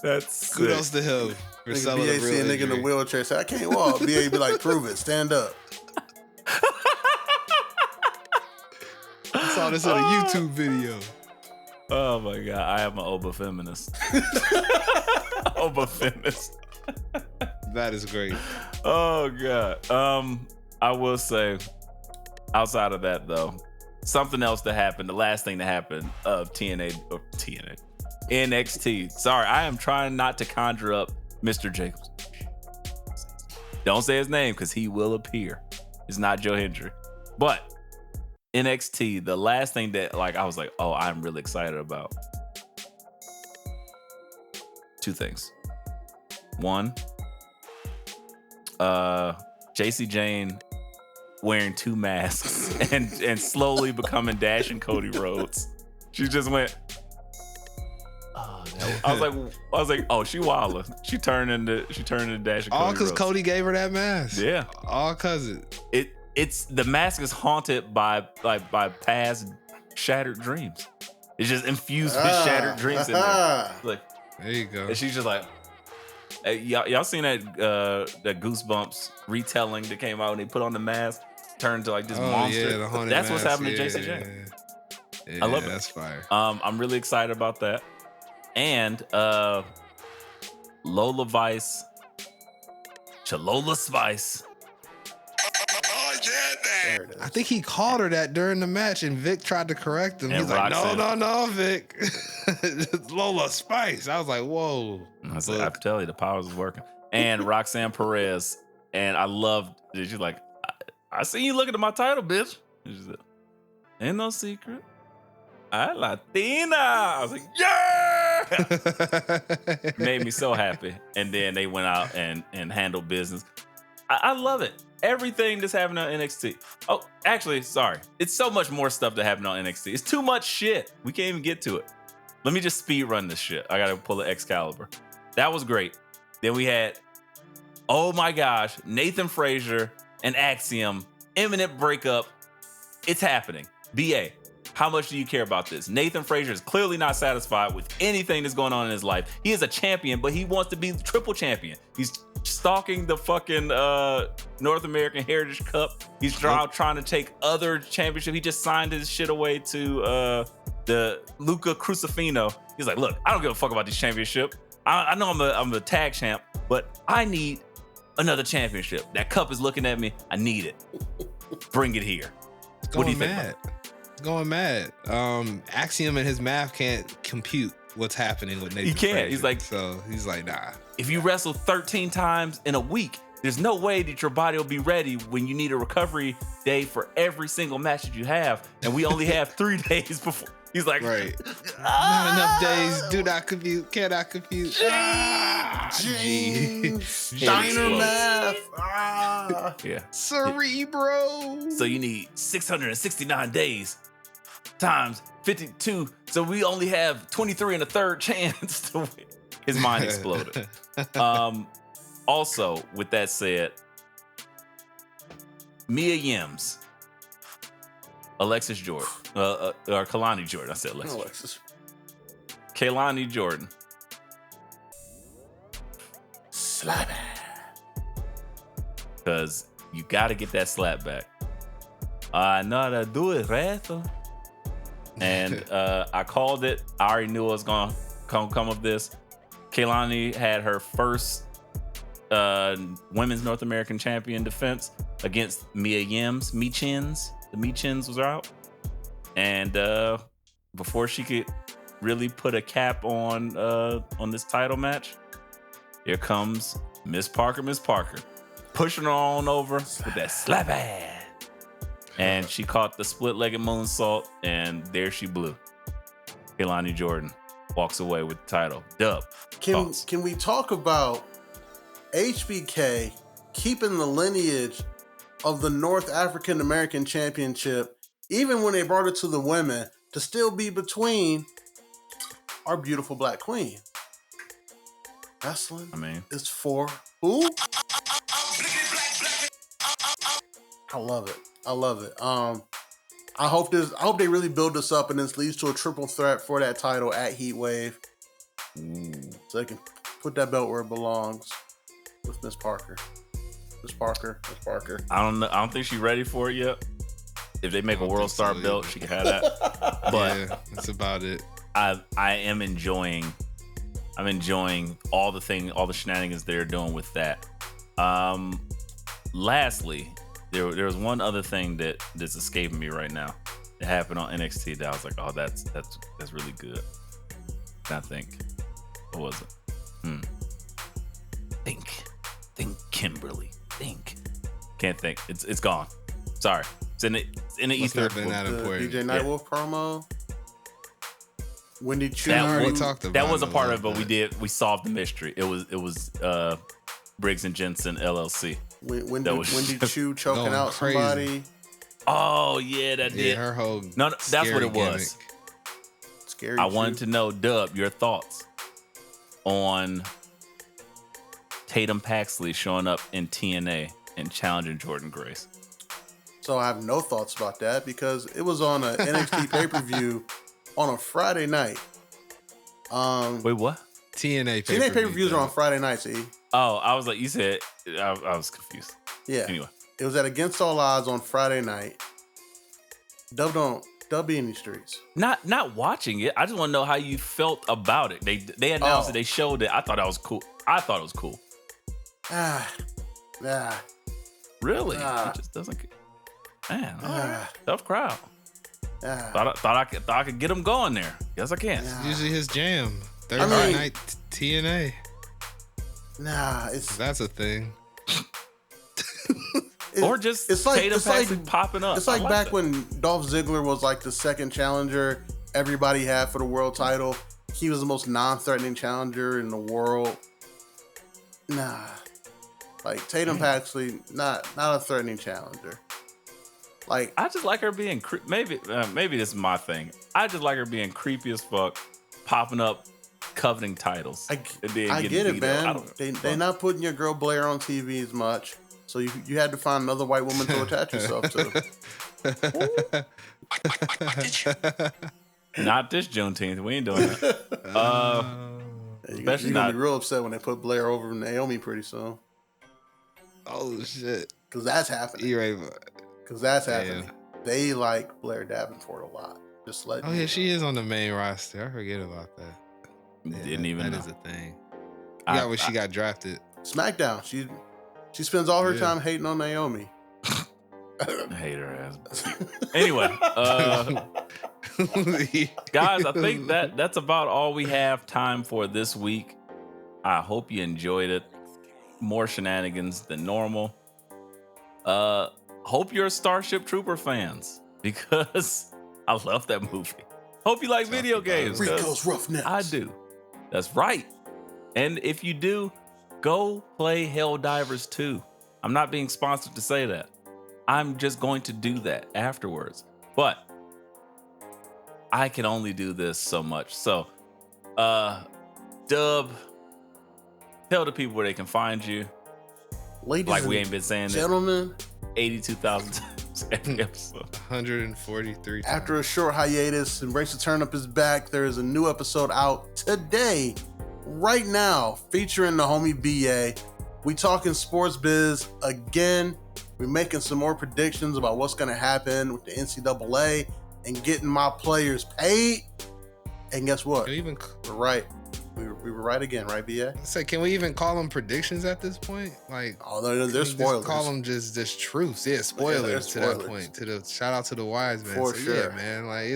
That's Kudos to him for selling BA a see a real nigga in injury. the wheelchair say, I can't walk. BA be like, prove it. Stand up. I saw this in a YouTube video. Oh my god, I am an Oba feminist. Oba feminist. That is great. Oh god. I will say, outside of that though, something else that happened, the last thing that happened of NXT. Sorry, I am trying not to conjure up Mr. Jacobs. Don't say his name because he will appear. It's not Joe Hendry. But NXT, the last thing that I was like, oh, I'm really excited about. Two things. One, JC Jane wearing two masks and slowly becoming Dash and Cody Rhodes. She just went. Oh, I was like, oh, she wildin'. She turned into Dash and Cody. All because Rhodes. Cody gave her that mask. Yeah. All because It's the mask is haunted by past shattered dreams. It's just infused with shattered dreams in there. Like, there you go. and she's just like, hey, y'all seen that Goosebumps retelling that came out and they put on the mask, turned to like this monster. Yeah, the haunted That's what's mask. happening to Jason Jane. Yeah, I love it. That's fire. I'm really excited about that. And Lola Vice, Chalola Spice. I think he called her that during the match, and Vic tried to correct him. And He's like, Roxanne. no, Vic. It's Lola Spice. I was like, whoa. I was like, I tell you, the powers is working. And Roxanne Perez, and I loved it. She's like, I see you looking at my title, bitch. And she said, ain't no secret. I Latina. I was like, yeah! Made me so happy. And then they went out and handled business. I love it. Everything that's happening on NXT. Oh, actually, sorry. It's so much more stuff that happened on NXT. It's too much shit. We can't even get to it. Let me just speed run this shit. I gotta pull an Excalibur. That was great. Then we had, oh my gosh, Nathan Frazier and Axiom, imminent breakup. It's happening. BA, how much do you care about this? Nathan Frazier is clearly not satisfied with anything that's going on in his life. He is a champion, but he wants to be the triple champion. He's stalking the fucking North American Heritage Cup. He's trying to take other championship. He just signed his shit away to the Luca Crucifino. He's like, look, I don't give a fuck about this championship. I know I'm a tag champ, but I need another championship. That cup is looking at me. I need it. Bring it here. What do you think about it? Going mad. Axiom and his math can't compute what's happening with Nathan. He can't. Frazier. He's like, so he's like, nah. If you wrestle 13 times in a week, there's no way that your body will be ready when you need a recovery day for every single match that you have, and we only have 3 days before. He's like, right. Not enough days. Do not compute. Cannot compute. James, Diner math. Yeah. Cerebro. So you need 669 days times 52. So we only have 23 and a third chance to win. His mind exploded. Also, with that said, Mia Yims, Alexis Jordan, or Kalani Jordan. I said Alexis. Kalani Jordan. Slap it. Because you got to get that slap back. I know how to do it, Rafa. And I called it. I already knew it was going to come of this. Kalani had her first women's North American champion defense against Mia Yims. The Chins was out. And before she could really put a cap on this title match. Here comes Miss Parker, pushing her on over with that slap ass. And she caught the split-legged moonsault, and there she blew. Kehlani Jordan walks away with the title. Dub, thoughts? Can we talk about HBK keeping the lineage of the North African American Championship, even when they brought it to the women, to still be between our beautiful black queen? Wrestling is for who? I love it. I hope they really build this up and this leads to a triple threat for that title at Heatwave. So they can put that belt where it belongs with Miss Parker. I don't know. I don't think she's ready for it yet. If they make a World Star belt, she can have that. But yeah, that's about it. I am enjoying. I'm enjoying all the shenanigans they're doing with that. Lastly, there was one other thing that's escaping me right now. It happened on NXT that I was like, oh, that's really good. I think. What was it? Think, Kimberly. Think. Can't think. It's gone. Sorry. It's in the ether. Been that important. DJ Nightwolf promo. Wendy Chu. That was a part of it, but we solved the mystery. It was Briggs and Jensen LLC. Wendy Chu choking out somebody. Oh yeah, that did. Her whole no, that's what it was. Scary. I wanted to know, Dub, your thoughts on Tatum Paxley showing up in TNA and challenging Jordan Grace. So I have no thoughts about that because it was on a NXT pay-per-view on a Friday night. Wait, what? TNA pay-per-views are on Friday nights, E. Oh, I was like, you said, I was confused. Yeah. Anyway. It was at Against All Odds on Friday night. Dub be in these streets. Not watching it. I just want to know how you felt about it. They announced it. They showed it. I thought that was cool. I thought it was cool. Really? It just doesn't. Man, tough crowd. Thought I could get him going there. Guess I can't. Usually his jam. Thursday night TNA. That's a thing. Or just Tatum Paxley popping up. It's like back when Dolph Ziggler was like the second challenger everybody had for the world title. He was the most non-threatening challenger in the world. Like Tatum Paxley, not a threatening challenger. Like I just like her being maybe this is my thing. I just like her being creepy as fuck, popping up, coveting titles. I get it, man. They're not putting your girl Blair on TV as much. So you had to find another white woman to attach yourself to. Not this Juneteenth. We ain't doing that. You're gonna be real upset when they put Blair over Naomi pretty soon. Oh shit! Because that's happening. You're right. Because that's happening. They like Blair Davenport a lot. Just let. Oh yeah, she is on the main roster. I forget about that. Yeah, Didn't even know. That is a thing. You got when she got drafted. SmackDown. She spends all her time hating on Naomi. I hate her ass. Anyway, guys, I think that's about all we have time for this week. I hope you enjoyed it. More shenanigans than normal. Hope you're Starship Trooper fans because I love that movie. Hope you like video games. Rico's Roughnecks. I do. That's right. And if you do, go play Helldivers 2. I'm not being sponsored to say that. I'm just going to do that afterwards. But I can only do this so much. So, Dub, tell the people where they can find you. Ladies like we ain't been saying gentlemen, 82,000 times every episode. 143 times. After a short hiatus, Embrace the Turn Up is back. There is a new episode out today, right now, featuring the homie BA. We talking sports biz again. We're making some more predictions about what's going to happen with the NCAA and getting my players paid. And guess what? We're right. We were right again, right, BA? So can we even call them predictions at this point? Like, oh, they're spoilers. Call them just truths. Yeah, spoilers to that point. Shout out to the wise man. For sure, yeah, man. Like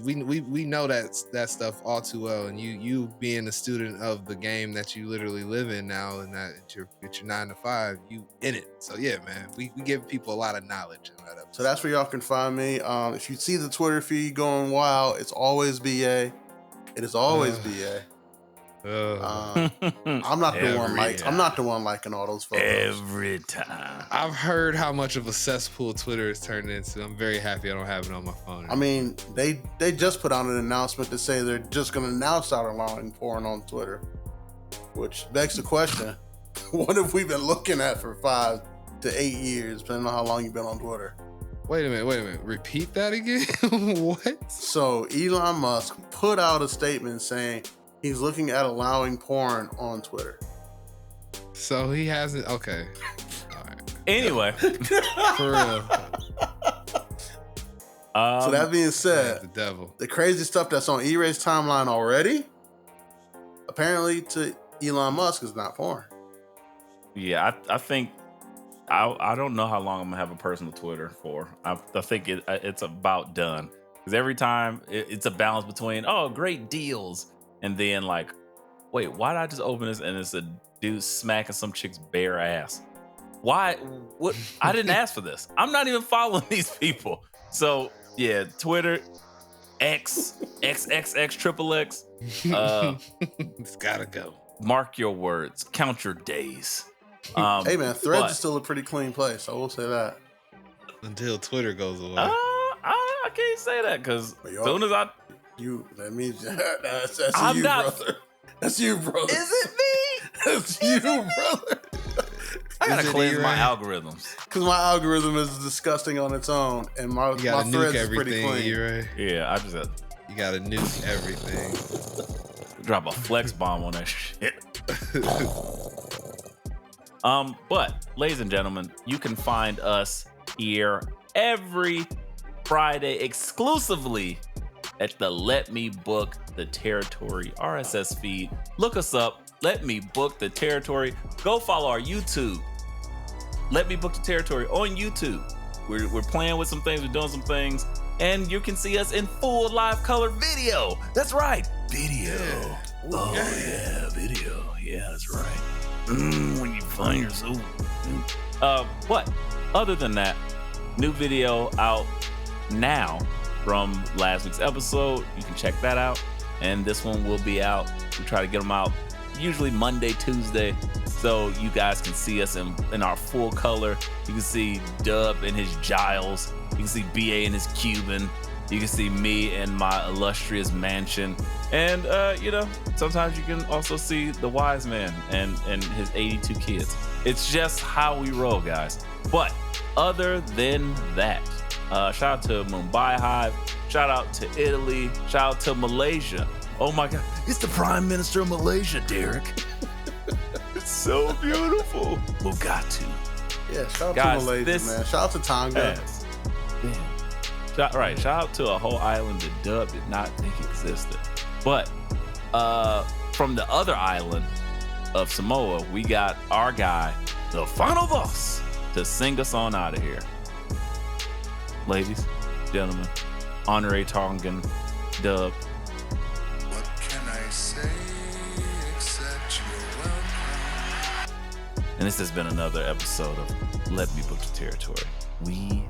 we know that stuff all too well, and you being a student of the game that you literally live in now, and that it's your 9 to 5, you in it. So yeah, man, we give people a lot of knowledge in that episode. So that's where y'all can find me. If you see the Twitter feed going wild, it's always BA. It is always BA. I'm not the one I'm not the one liking all those photos every time. I've heard how much of a cesspool Twitter is turned into. I'm very happy I don't have it on my phone. I mean, they just put out an announcement to say they're just going to now start allowing porn on Twitter, which begs the question: what have we been looking at for 5 to 8 years, depending on how long you've been on Twitter? Wait a minute. Repeat that again. What? So Elon Musk put out a statement saying he's looking at allowing porn on Twitter. So he hasn't. Okay. All right. Anyway, for real. So that being said, the devil. The crazy stuff that's on E-Ray's timeline already, apparently to Elon Musk, is not porn. Yeah, I think I don't know how long I'm gonna have a personal Twitter for. I think it's about done, because every time it's a balance between great deals, and then like, wait, why did I just open this and it's a dude smacking some chick's bare ass? Why? What? I didn't ask for this. I'm not even following these people. So yeah, Twitter, XXXXXXX. It's gotta go. Mark your words. Count your days. Hey man, Threads is still a pretty clean place. I will say that. Until Twitter goes away. I can't say that, because as soon as that means that's you, brother. That's you, brother. Is it me? That's you, brother. I gotta cleanse my algorithms. Because my algorithm is disgusting on its own, and my Threads is pretty clean. Right? Yeah, I just you gotta nuke everything. Drop a flex bomb on that shit. But ladies and gentlemen, you can find us here every Friday exclusively at the Let Me Book the Territory RSS feed. Look us up. Let Me Book the Territory. Go follow our YouTube. Let Me Book the Territory on YouTube. We're playing with some things. We're doing some things. And you can see us in full live color video. That's right. Video. Yeah. Oh, yeah. Video. Yeah, that's right. When you find yourself. But other than that, new video out now from last week's episode. You can check that out. And this one will be out. We try to get them out usually Monday, Tuesday, so you guys can see us in our full color. You can see Dub in his Giles. You can see BA in his Cuban. You can see me in my illustrious mansion. And, sometimes you can also see the wise man and his 82 kids. It's just how we roll, guys. But other than that, shout out to Mumbai Hive. Shout out to Italy. Shout out to Malaysia. Oh my God, it's the Prime Minister of Malaysia, Derek. It's so beautiful. Mugatu. Yeah, shout out to Malaysia, man. Shout out to Tonga. Shout out to a whole island that Dub did not think existed. But from the other island of Samoa, we got our guy, the final boss, to sing us on out of here. Ladies, gentlemen, Honorary Tongan, Dub. What can I say except you're welcome? And this has been another episode of Let Me Book the Territory. We